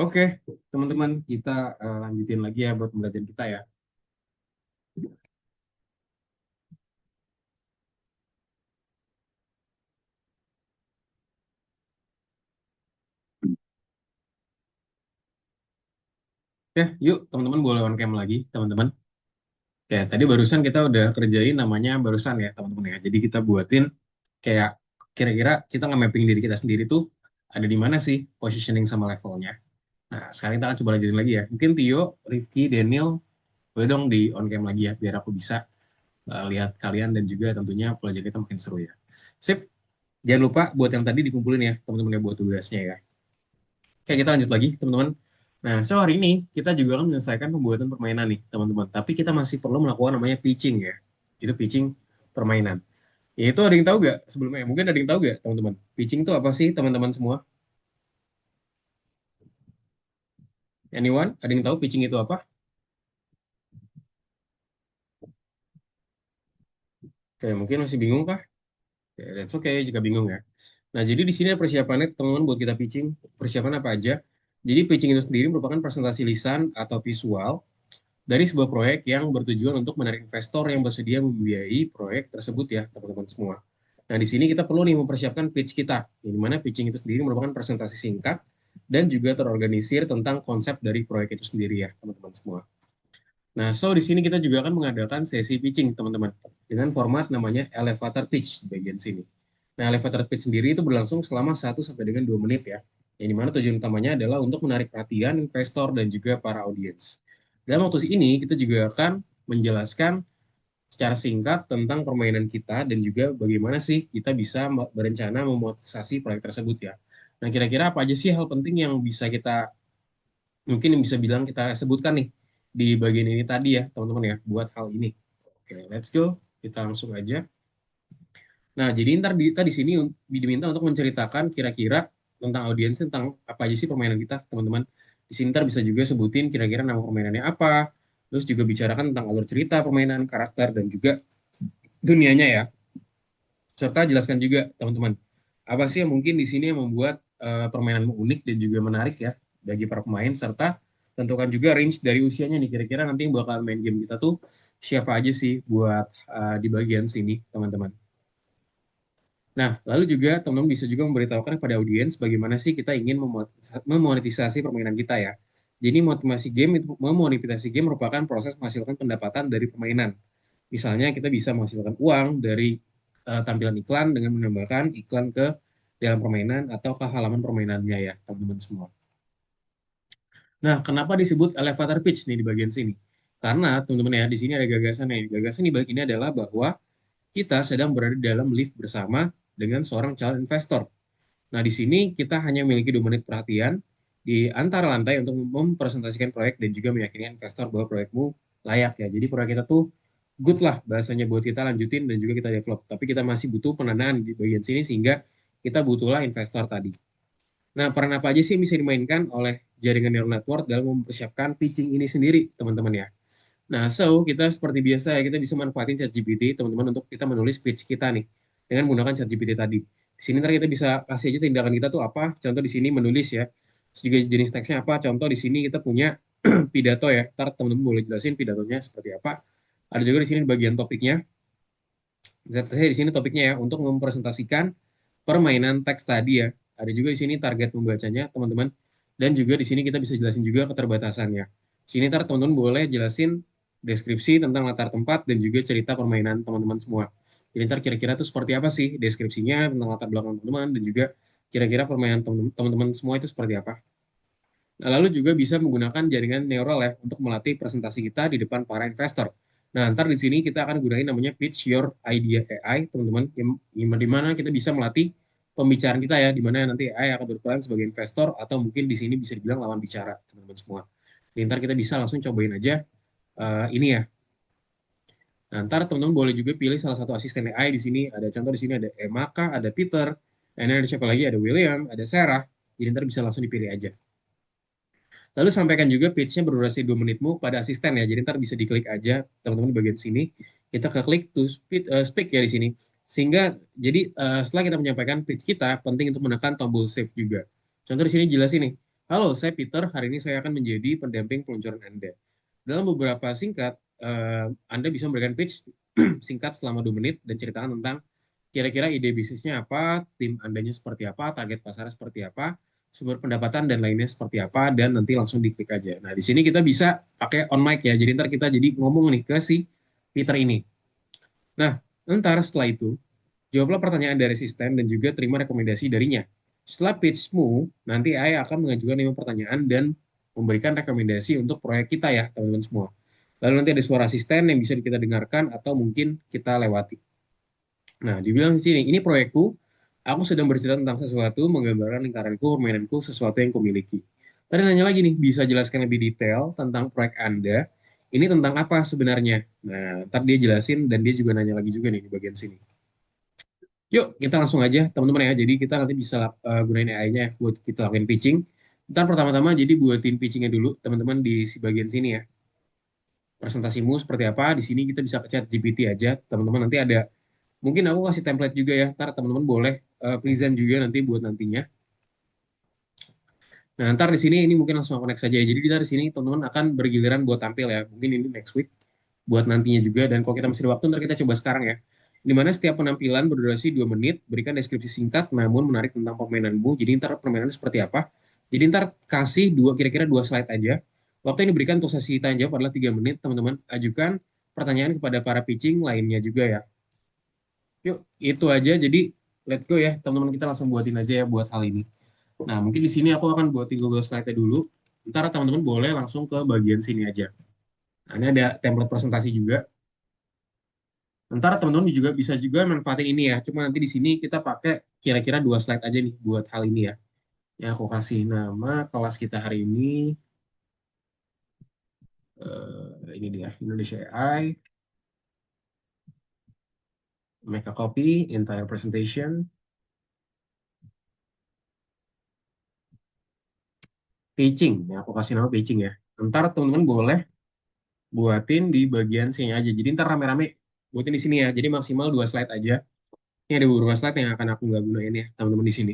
Oke, teman-teman, kita lanjutin lagi ya buat pembelajaran kita ya. Oke, yuk teman-teman boleh on cam lagi, teman-teman. Oke, tadi barusan kita udah kerjain namanya barusan ya, teman-teman ya. Jadi kita buatin kayak kira-kira kita nge-mapping diri kita sendiri tuh ada di mana sih positioning sama levelnya. Nah, sekarang kita akan coba lanjutin lagi ya. Mungkin Tio, Rifki, Daniel, boleh dong di on cam lagi ya, biar aku bisa lihat kalian dan juga tentunya pelajaran kita makin seru ya. Sip, jangan lupa buat yang tadi dikumpulin ya, teman-teman ya, buat tugasnya ya. Oke, kita lanjut lagi, teman-teman. Nah, so hari ini kita juga akan menyelesaikan pembuatan permainan nih, teman-teman. Tapi kita masih perlu melakukan namanya pitching ya. Itu pitching permainan. Ya, itu ada yang tahu nggak sebelumnya? Mungkin ada yang tahu nggak, teman-teman? Pitching itu apa sih, teman-teman semua? Anyone? Ada yang tahu pitching itu apa? Oke, mungkin masih bingung kah? Oke, that's okay jika bingung ya. Nah, jadi di sini ada persiapannya, teman-teman, buat kita pitching. Persiapan apa aja? Jadi pitching itu sendiri merupakan presentasi lisan atau visual dari sebuah proyek yang bertujuan untuk menarik investor yang bersedia membiayai proyek tersebut ya, teman-teman semua. Nah, di sini kita perlu nih mempersiapkan pitch kita, di mana pitching itu sendiri merupakan presentasi singkat dan juga terorganisir tentang konsep dari proyek itu sendiri ya, teman-teman semua. Nah, so di sini kita juga akan mengadakan sesi pitching, teman-teman, dengan format namanya elevator pitch di bagian sini. Nah, elevator pitch sendiri itu berlangsung selama 1 sampai dengan 2 menit ya. Yang dimana tujuan utamanya adalah untuk menarik perhatian investor dan juga para audiens. Dalam waktu ini, kita juga akan menjelaskan secara singkat tentang permainan kita dan juga bagaimana sih kita bisa berencana memonetisasi proyek tersebut ya. Nah, kira-kira apa aja sih hal penting yang bisa kita, mungkin yang bisa bilang kita sebutkan nih di bagian ini tadi ya, teman-teman ya, buat hal ini. Oke, let's go. Kita langsung aja. Nah, jadi ntar kita di sini diminta untuk menceritakan kira-kira tentang audiens, tentang apa aja sih permainan kita, teman-teman. Di sini ntar bisa juga sebutin kira-kira nama permainannya apa, terus juga bicarakan tentang alur cerita permainan, karakter, dan juga dunianya ya. Serta jelaskan juga, teman-teman, apa sih yang mungkin di sini yang membuat permainanmu unik dan juga menarik ya bagi para pemain, serta tentukan juga range dari usianya nih, kira-kira nanti yang bakal main game kita tuh siapa aja sih buat di bagian sini, teman-teman. Nah, lalu juga teman-teman bisa juga memberitahukan kepada audiens bagaimana sih kita ingin memonetisasi permainan kita ya. Jadi memonetisasi game merupakan proses menghasilkan pendapatan dari permainan. Misalnya kita bisa menghasilkan uang dari tampilan iklan dengan menambahkan iklan ke dalam permainan atau ke halaman permainannya ya, teman-teman semua. Nah, kenapa disebut elevator pitch nih di bagian sini? Karena teman-teman ya, di sini ada gagasannya. Gagasan di balik ini adalah bahwa kita sedang berada dalam lift bersama dengan seorang calon investor. Nah, di sini kita hanya memiliki 2 menit perhatian di antara lantai untuk mempresentasikan proyek dan juga meyakinkan investor bahwa proyekmu layak ya. Jadi proyek kita tuh good lah bahasanya buat kita lanjutin dan juga kita develop. Tapi kita masih butuh pendanaan di bagian sini sehingga kita butuhlah investor tadi. Nah, peran apa aja sih yang bisa dimainkan oleh jaringan neural network dalam mempersiapkan pitching ini sendiri, teman-teman ya? Nah, so kita seperti biasa ya, kita bisa manfaatin ChatGPT, teman-teman, untuk kita menulis pitch kita nih dengan menggunakan ChatGPT tadi. Di sini ntar kita bisa kasih aja tindakan kita tuh apa. Contoh di sini menulis ya. Terus juga jenis teksnya apa. Contoh di sini kita punya pidato ya. Ntar teman-teman boleh jelasin pidatonya seperti apa. Ada juga di sini bagian topiknya. Saya di sini topiknya ya untuk mempresentasikan permainan teks tadi ya. Ada juga di sini target membacanya, teman-teman. Dan juga di sini kita bisa jelasin juga keterbatasannya. Sini ntar teman-teman boleh jelasin deskripsi tentang latar tempat dan juga cerita permainan teman-teman semua. Jadi ntar kira-kira tuh seperti apa sih deskripsinya tentang latar belakang teman-teman dan juga kira-kira permainan teman-teman semua itu seperti apa. Nah, lalu juga bisa menggunakan jaringan neural ya untuk melatih presentasi kita di depan para investor. Nah, ntar di sini kita akan gunain namanya Pitch Your Idea AI, teman-teman, di mana kita bisa melatih pembicaraan kita ya, di mana nanti AI akan berperan sebagai investor atau mungkin di sini bisa dibilang lawan bicara, teman-teman semua. Jadi, ntar kita bisa langsung cobain aja ini ya. Nah, ntar teman-teman boleh juga pilih salah satu asisten AI di sini. Ada contoh di sini ada Emaka, ada Peter, dan ada siapa lagi? Ada William, ada Sarah. Jadi ntar bisa langsung dipilih aja. Lalu sampaikan juga pitch-nya berdurasi 2 menitmu pada asisten ya. Jadi ntar bisa diklik aja teman-teman di bagian sini. Kita ke klik to speak ya di sini. Sehingga jadi setelah kita menyampaikan pitch kita, penting untuk menekan tombol save juga. Contoh di sini jelas ini. Halo, saya Peter. Hari ini saya akan menjadi pendamping peluncuran Anda. Dalam beberapa singkat, Anda bisa memberikan pitch singkat selama 2 menit dan ceritakan tentang kira-kira ide bisnisnya apa, tim Andanya seperti apa, target pasarnya seperti apa, sumber pendapatan dan lainnya seperti apa, dan nanti langsung diklik aja. Nah, di sini kita bisa pakai on mic ya. Jadi ntar kita jadi ngomong nih ke si Peter ini. Nah, ntar setelah itu, jawablah pertanyaan dari asisten dan juga terima rekomendasi darinya. Setelah pitchmu, nanti AI akan mengajukan 5 pertanyaan dan memberikan rekomendasi untuk proyek kita ya, teman-teman semua. Lalu nanti ada suara asisten yang bisa kita dengarkan atau mungkin kita lewati. Nah, dibilang di sini, ini proyekku, aku sedang bercerita tentang sesuatu, menggambarkan lingkaranku, permainanku, sesuatu yang kumiliki. Tadi nanya lagi nih, bisa jelaskan lebih detail tentang proyek Anda, ini tentang apa sebenarnya? Nah, ntar dia jelasin dan dia juga nanya lagi juga nih di bagian sini. Yuk, kita langsung aja teman-teman ya. Jadi kita nanti bisa gunain AI-nya buat kita lakuin pitching. Ntar pertama-tama jadi buatin pitchingnya dulu teman-teman di si bagian sini ya. Presentasimu seperti apa? Di sini kita bisa ke chat GPT aja. Teman-teman nanti ada, mungkin aku kasih template juga ya. Ntar teman-teman boleh present juga nanti buat nantinya. Nah, ntar di sini ini mungkin langsung connect saja ya. Jadi di sini teman-teman akan bergiliran buat tampil ya. Mungkin ini next week buat nantinya juga. Dan kalau kita masih ada waktu, ntar kita coba sekarang ya. Di mana setiap penampilan berdurasi 2 menit, berikan deskripsi singkat namun menarik tentang permainanmu. Jadi ntar permainannya seperti apa. Jadi ntar kasih kira-kira dua slide aja. Waktu yang diberikan untuk sesi tanya jawab adalah 3 menit. Teman-teman ajukan pertanyaan kepada para pitching lainnya juga ya. Yuk, itu aja. Jadi let's go ya. Teman-teman kita langsung buatin aja ya buat hal ini. Nah, mungkin di sini aku akan buatin Google Slide-nya dulu. Ntar teman-teman boleh langsung ke bagian sini aja. Nah, ini ada template presentasi juga. Ntar teman-teman juga bisa juga manfaatin ini ya. Cuma nanti di sini kita pakai kira-kira 2 slide aja nih buat hal ini ya. Ya, aku kasih nama kelas kita hari ini. Ini dia, Indonesia AI. Make a copy, entire presentation. Pitching. Ya, aku kasih nama pitching ya. Ntar teman-teman boleh buatin di bagian sini aja. Jadi ntar rame-rame buatin di sini ya. Jadi maksimal 2 slide aja. Ini ada beberapa slide yang akan aku nggak gunain ya, teman-teman di sini.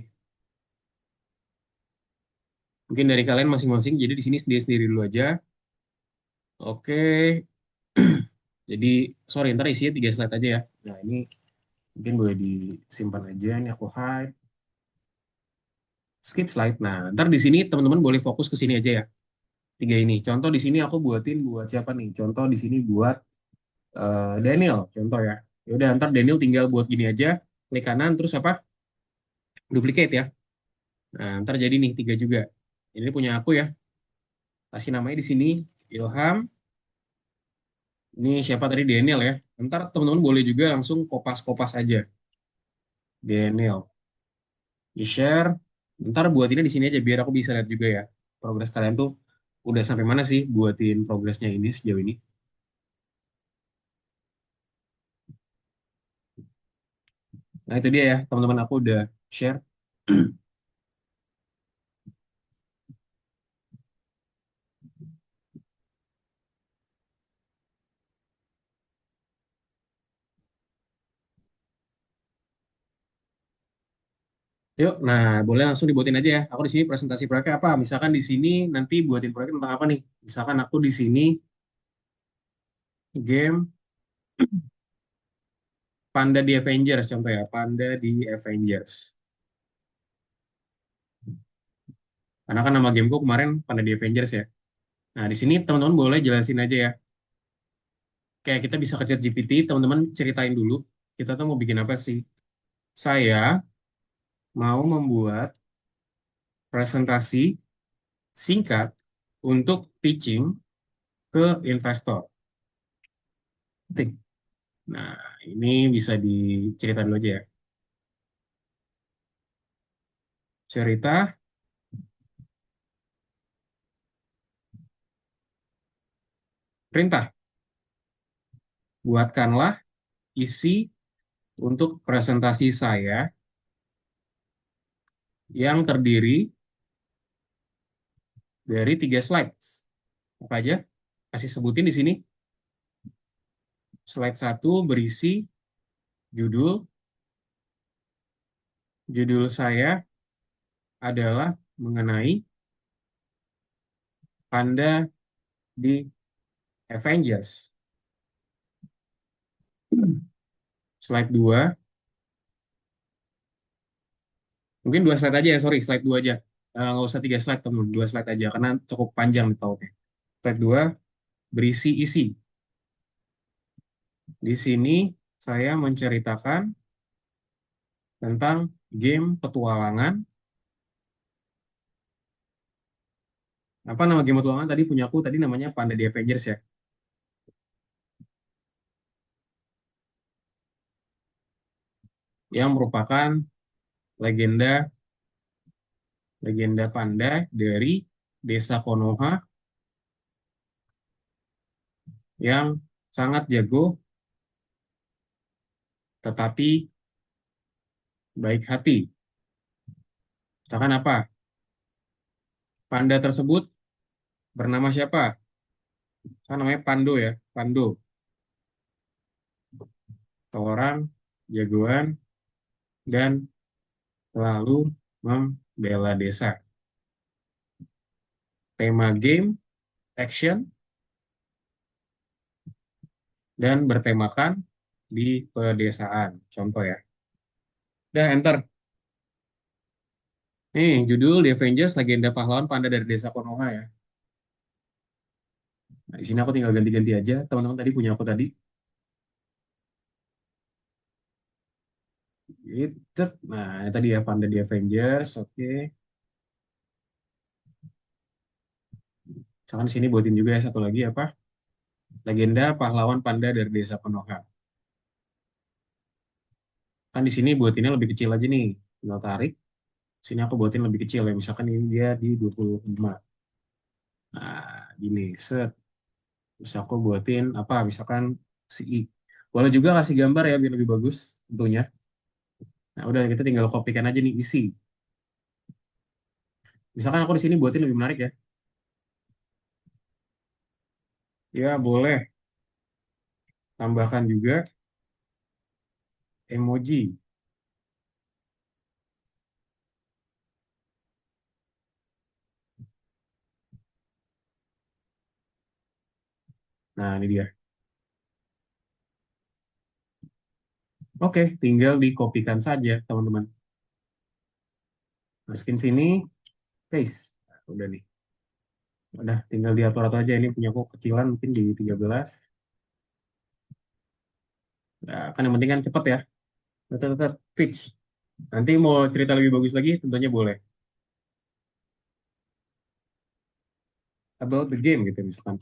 Mungkin dari kalian masing-masing, jadi di sini sendiri-sendiri dulu aja. Oke, jadi sorry, ntar isinya 3 slide aja ya. Nah, ini mungkin boleh disimpan aja. Ini aku hide. Skip slide. Nah, ntar di sini teman-teman boleh fokus ke sini aja ya. 3 ini. Contoh di sini aku buatin buat siapa nih? Contoh di sini buat Daniel, contoh ya. Ya udah, ntar Daniel tinggal buat gini aja. Klik kanan, terus apa? Duplicate ya. Nah, ntar jadi nih 3 juga. Ini punya aku ya. Kasih namanya di sini Ilham. Ini siapa tadi Daniel ya. Ntar teman-teman boleh juga langsung kopas-kopas aja. Daniel. Di-share. Ntar buatinnya di sini aja biar aku bisa lihat juga ya. Progres kalian tuh udah sampai mana sih buatin progresnya ini sejauh ini. Nah itu dia ya teman-teman aku udah share. Yuk, nah boleh langsung dibuatin aja ya. Aku di sini presentasi proyeknya apa? Misalkan di sini nanti buatin proyek tentang apa nih? Misalkan aku di sini game Panda di Avengers contoh ya. Panda di Avengers. Karena kan nama gameku kemarin Panda di Avengers ya. Nah, di sini teman-teman boleh jelasin aja ya. Kayak kita bisa ke chat GPT, teman-teman ceritain dulu. Kita tuh mau bikin apa sih? Saya mau membuat presentasi singkat untuk pitching ke investor. Tik. Nah, ini bisa diceritain dulu aja ya. Cerita, perintah. Buatkanlah isi untuk presentasi saya yang terdiri dari 3 slides. Apa aja? Kasih sebutin di sini. Slide 1 berisi judul. Judul saya adalah mengenai Panda di Avengers. Slide 2. Mungkin 2 slide aja ya, sorry, slide 2 aja. Nggak usah 3 slide, teman. 2 slide aja, karena cukup panjang nih tautnya. Slide 2, berisi isi. Di sini saya menceritakan tentang game petualangan. Apa nama game petualangan tadi punya aku, tadi namanya Panda di Avengers ya. Yang merupakan legenda legenda panda dari desa Konoha yang sangat jago tetapi baik hati. Misalkan apa? Panda tersebut bernama siapa? Kan namanya Pando ya, Pando. Seorang jagoan dan selalu membela desa. Tema game, action, dan bertemakan di pedesaan. Contoh ya. Udah, enter. Nih, judul The Avengers, Legenda Pahlawan Panda dari Desa Konoha ya. Nah, di sini aku tinggal ganti-ganti aja. Teman-teman tadi punya aku tadi. Gitu. Nah, ini tadi ya Panda di Avengers. Oke. Misalkan di sini buatin juga ya satu lagi apa? Legenda Pahlawan Panda dari Desa Konoha. Kan di sini buatinnya lebih kecil aja nih. Tinggal tarik. Sini aku buatin lebih kecil ya. Misalkan ini dia di 25. Nah, gini. Set. Terus aku buatin apa? Misalkan si I. Boleh juga kasih gambar ya biar lebih bagus tentunya. Nah, udah kita tinggal kopikan aja nih isi. Misalkan aku di sini buatin lebih menarik ya. Ya, boleh tambahkan juga emoji. Nah, ini dia. Oke, tinggal dikopikan saja, teman-teman. Masukin sini, paste. Nah, udah nih. Udah, tinggal diatur-atur aja. Ini punya aku kecilan mungkin di 13. Nah, kan yang penting kan cepet ya. Tetap pitch. Nanti mau cerita lebih bagus lagi, tentunya boleh. About the game gitu misalkan.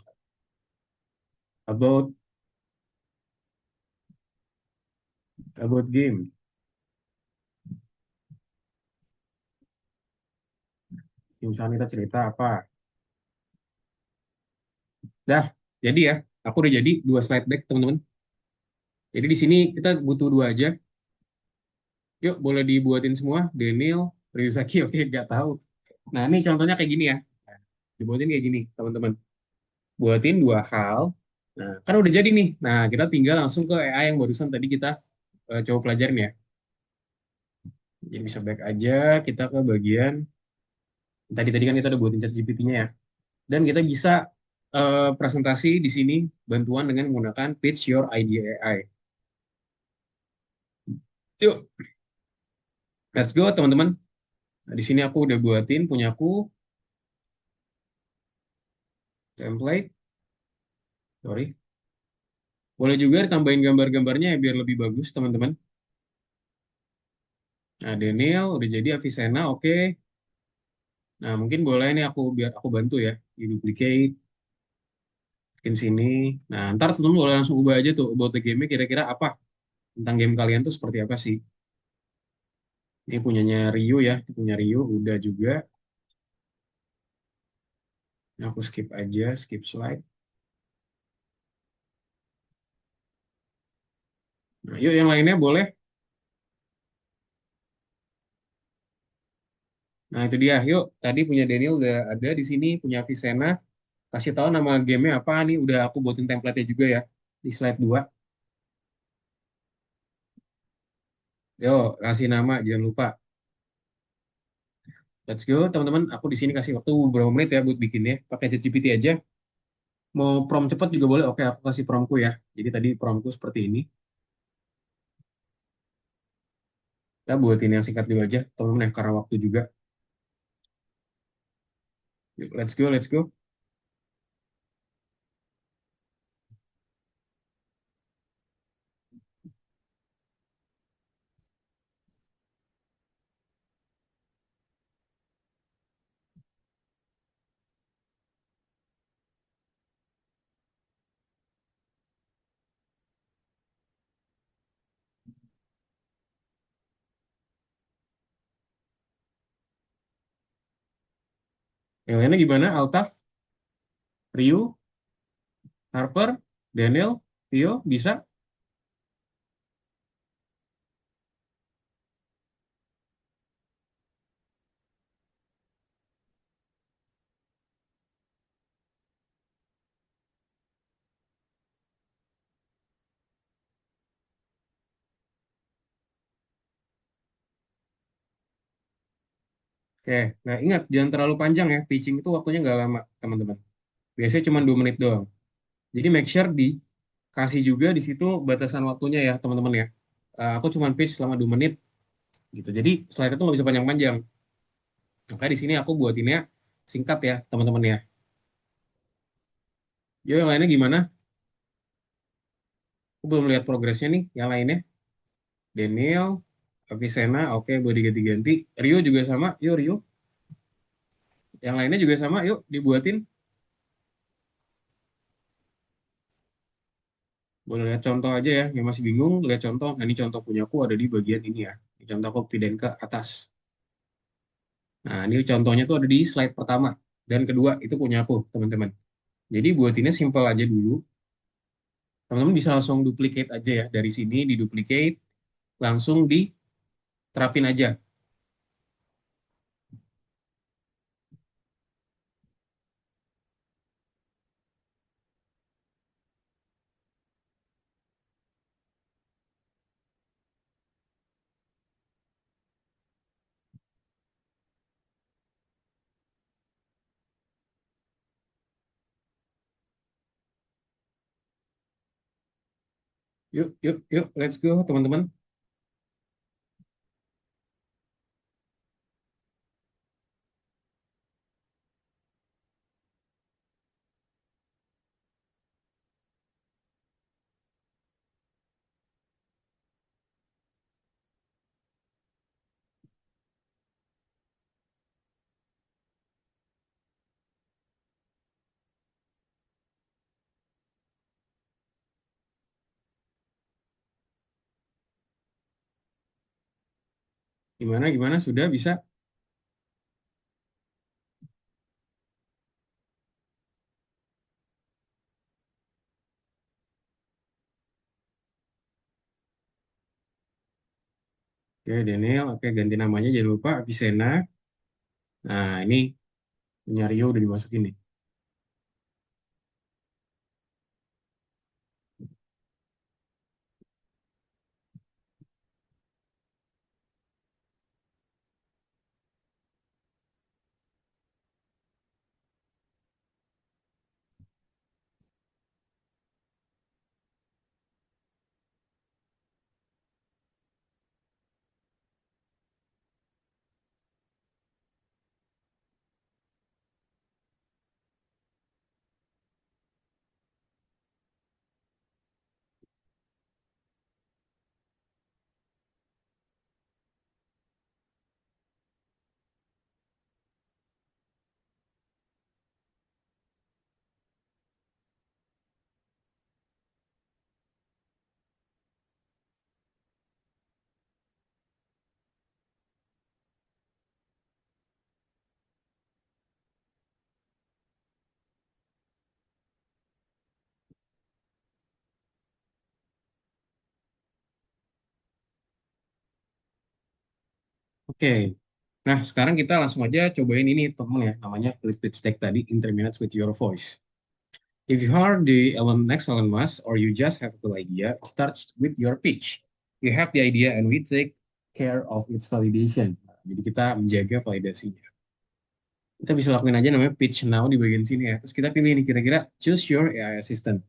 About game. Misalnya kita cerita apa. Dah, jadi ya. Aku udah jadi 2 slide deck, teman-teman. Jadi di sini kita butuh 2 aja. Yuk, boleh dibuatin semua. Daniel, Rizaki, oke, nggak tahu. Nah, ini contohnya kayak gini ya. Nah, dibuatin kayak gini, teman-teman. Buatin 2 hal. Nah, kan udah jadi nih. Nah, kita tinggal langsung ke AI yang barusan tadi kita coba pelajarin ya. Jadi bisa back aja, kita ke bagian tadi kan kita udah buatin chat GPT-nya ya. Dan kita bisa presentasi di sini bantuan dengan menggunakan Pitch Your Idea AI. Yuk, let's go teman-teman. Nah, di sini aku udah buatin punyaku template. Sorry. Boleh juga tambahin gambar-gambarnya ya biar lebih bagus teman-teman. Nah, Daniel udah jadi Avicenna, oke. Nah, mungkin boleh nih aku biar aku bantu ya. Di duplicate, bikin sini. Nah, ntar teman-teman boleh langsung ubah aja tuh buat the game-nya kira-kira apa tentang game kalian tuh seperti apa sih. Ini punyanya Rio ya, ini punya Rio udah juga. Ini aku skip aja, skip slide. Nah, yuk yang lainnya boleh. Nah, itu dia. Yuk, tadi punya Daniel udah ada di sini, punya Avicenna. Kasih tahu nama gamenya apa nih, udah aku buatin template-nya juga ya di slide 2. Yo, kasih nama, jangan lupa. Let's go, teman-teman. Aku di sini kasih waktu beberapa menit ya buat bikinnya. Pakai ChatGPT aja. Mau prompt cepat juga boleh. Oke, aku kasih promptku ya. Jadi tadi promptku seperti ini. Kita buatin yang singkat dulu aja, teman-teman ya, karena waktu juga. Yuk, let's go, let's go. Yang lainnya gimana? Altaf, Ryu, Harper, Daniel, Theo, bisa? Oke, nah ingat jangan terlalu panjang ya. Pitching itu waktunya nggak lama, teman-teman. Biasanya cuma 2 menit doang. Jadi make sure dikasih juga di situ batasan waktunya ya, teman-teman ya. Aku cuma pitch selama 2 menit gitu. Jadi slide itu nggak bisa panjang-panjang. Makanya di sini aku buatinnya singkat ya, teman-teman ya. Yo, yang lainnya gimana? Aku belum lihat progresnya nih, yang lainnya. Daniel, Avicenna, oke, boleh diganti-ganti. Rio juga sama, yuk Rio. Yang lainnya juga sama, yuk dibuatin. Boleh lihat contoh aja ya, yang masih bingung, lihat contoh. Nah, ini contoh punya aku ada di bagian ini ya. Ini contoh aku pindahin ke atas. Nah, ini contohnya tuh ada di slide pertama. Dan kedua, itu punya aku, teman-teman. Jadi buatinnya simple aja dulu. Teman-teman bisa langsung duplicate aja ya. Dari sini diduplicate, langsung diterapin aja. Yuk, yuk, yuk, let's go, teman-teman. Gimana, gimana? Sudah bisa? Oke, Daniel. Oke, ganti namanya. Jangan lupa, Avicenna. Nah, ini punya Rio udah dimasukin nih. Oke. Nah, sekarang kita langsung aja cobain ini, teman ya. Namanya Clip Pitch Deck tadi, in 3 minutes with your voice. If you are the next Elon Musk or you just have a cool idea, it starts with your pitch. You have the idea and we take care of its validation. Nah, jadi kita menjaga validasinya. Kita bisa lakuin aja namanya pitch now di bagian sini ya. Terus kita pilih nih kira-kira choose your AI assistant.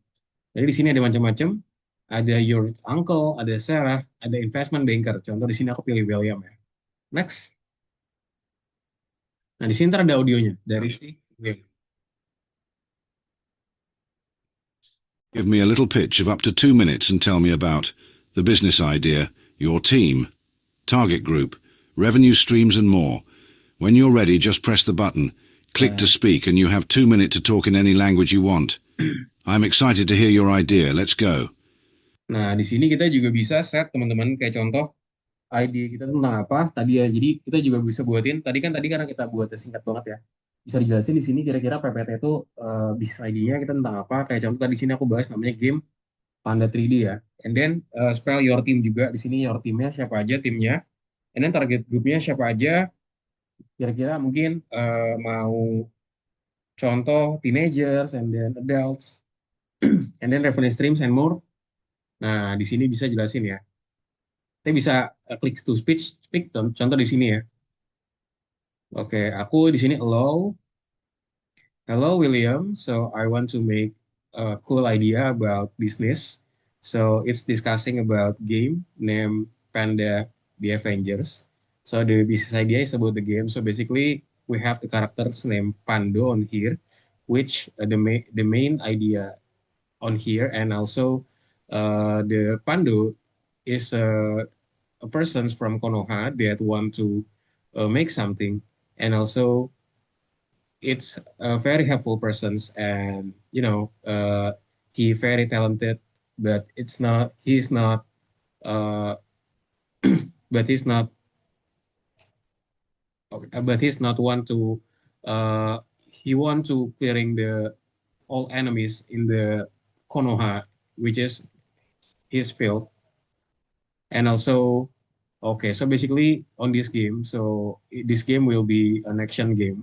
Jadi di sini ada macam-macam. Ada your uncle, ada Sarah, ada investment banker. Contoh di sini aku pilih William ya. Next. Nah, di sini ntar ada audionya dari si William. Give me a little pitch of up to 2 minutes and tell me about the business idea, your team, target group, revenue streams and more. When you're ready, just press the button, click to speak, and you have 2 minutes to talk in any language you want. I'm excited to hear your idea. Let's go. Nah, di sini kita juga bisa set teman-teman kayak contoh ide kita tentang apa tadi ya. Jadi kita juga bisa buatin. Tadi karena kita buatnya singkat banget ya. Bisa dijelasin di sini kira-kira PPT itu bisnis idenya kita tentang apa. Kayak contoh tadi di sini aku bahas namanya game Panda 3D ya. And then spell your team juga di sini your teamnya siapa aja timnya. And then target grupnya siapa aja. Kira-kira mungkin mau contoh teenagers and then adults and then revenue streams and more. Nah, di sini bisa jelasin ya. Kita bisa klik to speak contoh di sini ya. Oke, aku di sini allow. Hello, William. So I want to make a cool idea about business. So it's discussing about game named Panda the Avengers. So the business idea is about the game. So basically, we have the characters named Pando on here, which the main idea on here, and also the Pando is a persons from Konoha that want to make something, and also it's a very helpful persons, and he very talented, but he's not uh, but he's not but he's not want to he want to clearing the all enemies in the Konoha, which is his field. And also, okay, so basically on this game, so this game will be an action game.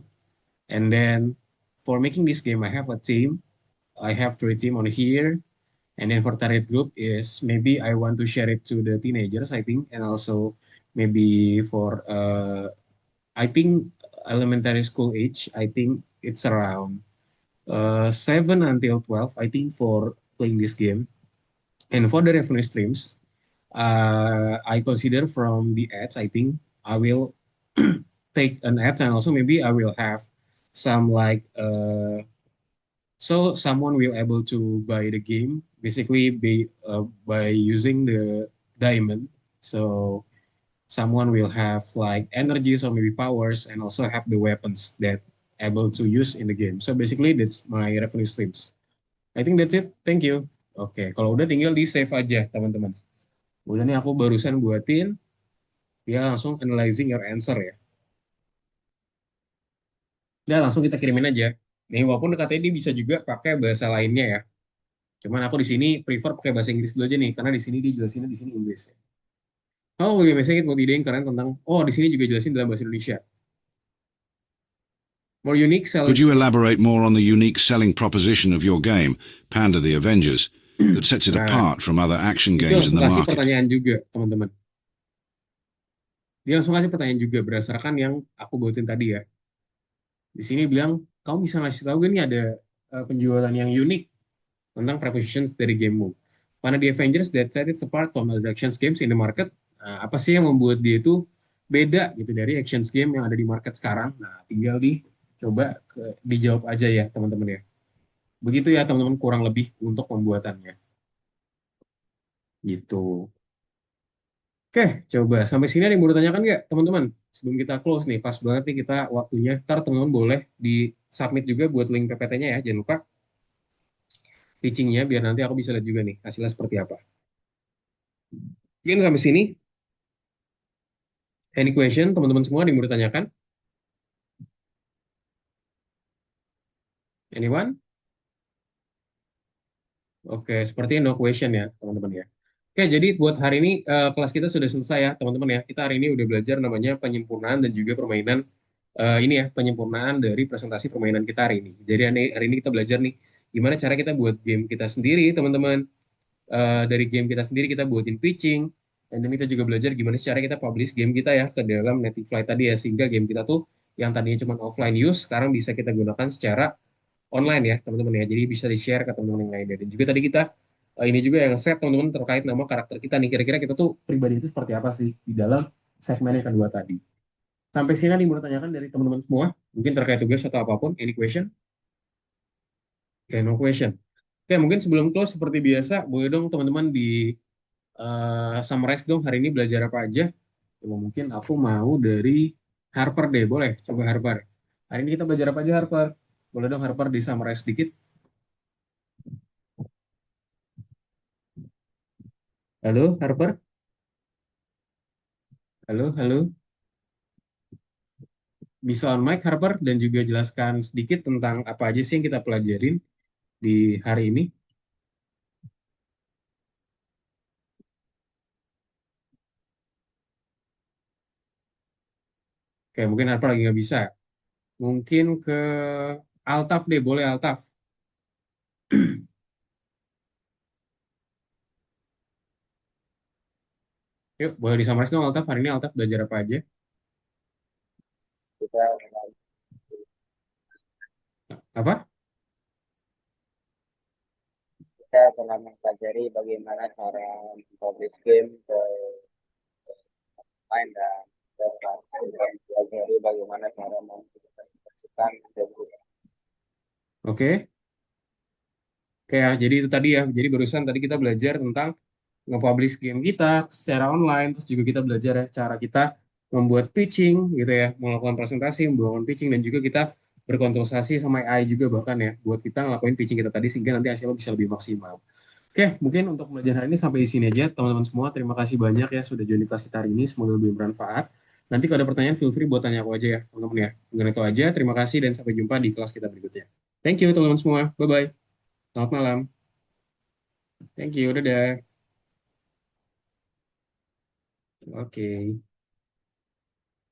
And then for making this game, I have a team. I have 3 team on here. And then for target group is maybe I want to share it to the teenagers, I think. And also maybe for, I think elementary school age, I think it's around 7 until 12, I think, for playing this game. And for the revenue streams, I consider from the ads, I think I will take an ads, and also maybe I will have some like so someone will able to buy the game basically by using the diamond. So someone will have like energies or maybe powers, and also have the weapons that able to use in the game. So basically that's my revenue streams. I think that's it. Thank you. Oke, kalau udah tinggal di save aja teman-teman. Udah nih aku barusan buatin, dia langsung analyzing your answer ya. Udah langsung kita kirimin aja. Nih walaupun katanya dia bisa juga pakai bahasa lainnya ya. Cuman aku di sini prefer pakai bahasa Inggris dulu aja nih, karena di sini dia jelasinnya di sini Inggris ya. Oh, gue biasanya mau ide yang keren tentang, oh di sini juga jelasin dalam bahasa Indonesia. More unique selling. Could you elaborate more on the unique selling proposition of your game, Panda the Avengers, that sets it apart from other action Itu games in langsung the kasih market? pertanyaan juga teman-teman. Dia langsung kasih pertanyaan juga berdasarkan yang aku buatin tadi ya. Di sini bilang, kamu bisa ngasih tahu gak nih ada penjualan yang unik tentang propositions dari gamemu. Mana di Avengers that set it apart from other action games in the market. Nah, apa sih yang membuat dia itu beda gitu dari action game yang ada di market sekarang? Nah, tinggal dijawab aja ya teman-teman ya. Begitu ya teman-teman kurang lebih untuk pembuatannya. Gitu. Oke, coba sampai sini ada yang mau ditanyakan nggak teman-teman? Sebelum kita close nih, pas banget nih kita waktunya. Ntar teman-teman boleh di-submit juga buat link PPT-nya ya, jangan lupa. Pitching-nya biar nanti aku bisa lihat juga nih hasilnya seperti apa. Mungkin sampai sini. Any question, teman-teman semua ada yang mau ditanyakan? Anyone? Oke, sepertinya no question ya, teman-teman ya. Oke, jadi buat hari ini kelas kita sudah selesai ya, teman-teman ya. Kita hari ini udah belajar namanya penyempurnaan dan juga permainan ini ya, penyempurnaan dari presentasi permainan kita hari ini. Jadi hari ini kita belajar nih gimana cara kita buat game kita sendiri, teman-teman. Dari game kita sendiri kita buatin pitching, dan kita juga belajar gimana cara kita publish game kita ya ke dalam Native Flight tadi ya, sehingga game kita tuh yang tadinya cuma offline use sekarang bisa kita gunakan secara online ya teman-teman ya. Jadi bisa di-share ke teman-teman yang lainnya. Dan juga tadi kita ini juga yang set teman-teman terkait nama karakter kita nih. Kira-kira kita tuh pribadi itu seperti apa sih di dalam segmen yang kedua tadi. Sampai sini nih mau tanyakan dari teman-teman semua, mungkin terkait tugas atau apapun, any question? Oke, no question. Oke, mungkin sebelum close seperti biasa, boleh dong teman-teman di summarize dong hari ini belajar apa aja. Coba mungkin aku mau dari Harper deh, boleh? Coba Harper. Hari ini kita belajar apa aja Harper? Boleh dong Harper di summarize sedikit? Halo Harper? Halo, halo. Bisa on mic Harper dan juga jelaskan sedikit tentang apa aja sih yang kita pelajarin di hari ini. Oke, mungkin Harper lagi nggak bisa. Mungkin ke Altaf deh, boleh Altaf. Yuk, boleh disummarize dong Altaf. Hari ini Altaf belajar apa aja? Kita Apa? kita telah mempelajari bagaimana cara mempublish game ke online dan kita mempelajari bagaimana cara mengimplementasikan game. Oke. Oke ya, jadi itu tadi ya. Jadi barusan tadi kita belajar tentang nge-publish game kita secara online. Terus juga kita belajar ya cara kita membuat pitching gitu ya. Melakukan presentasi, membangun pitching. Dan juga kita berkonsultasi sama AI juga bahkan ya. Buat kita ngelakuin pitching kita tadi sehingga nanti hasilnya bisa lebih maksimal. Oke, mungkin untuk pembelajaran hari ini sampai di sini aja. Teman-teman semua, terima kasih banyak ya sudah join di kelas kita hari ini. Semoga lebih bermanfaat. Nanti kalau ada pertanyaan, feel free buat tanya aku aja ya, teman-teman ya. Mungkin itu aja. Terima kasih dan sampai jumpa di kelas kita berikutnya. Thank you, teman-teman semua. Bye-bye. Selamat malam. Thank you. Dadah. Oke.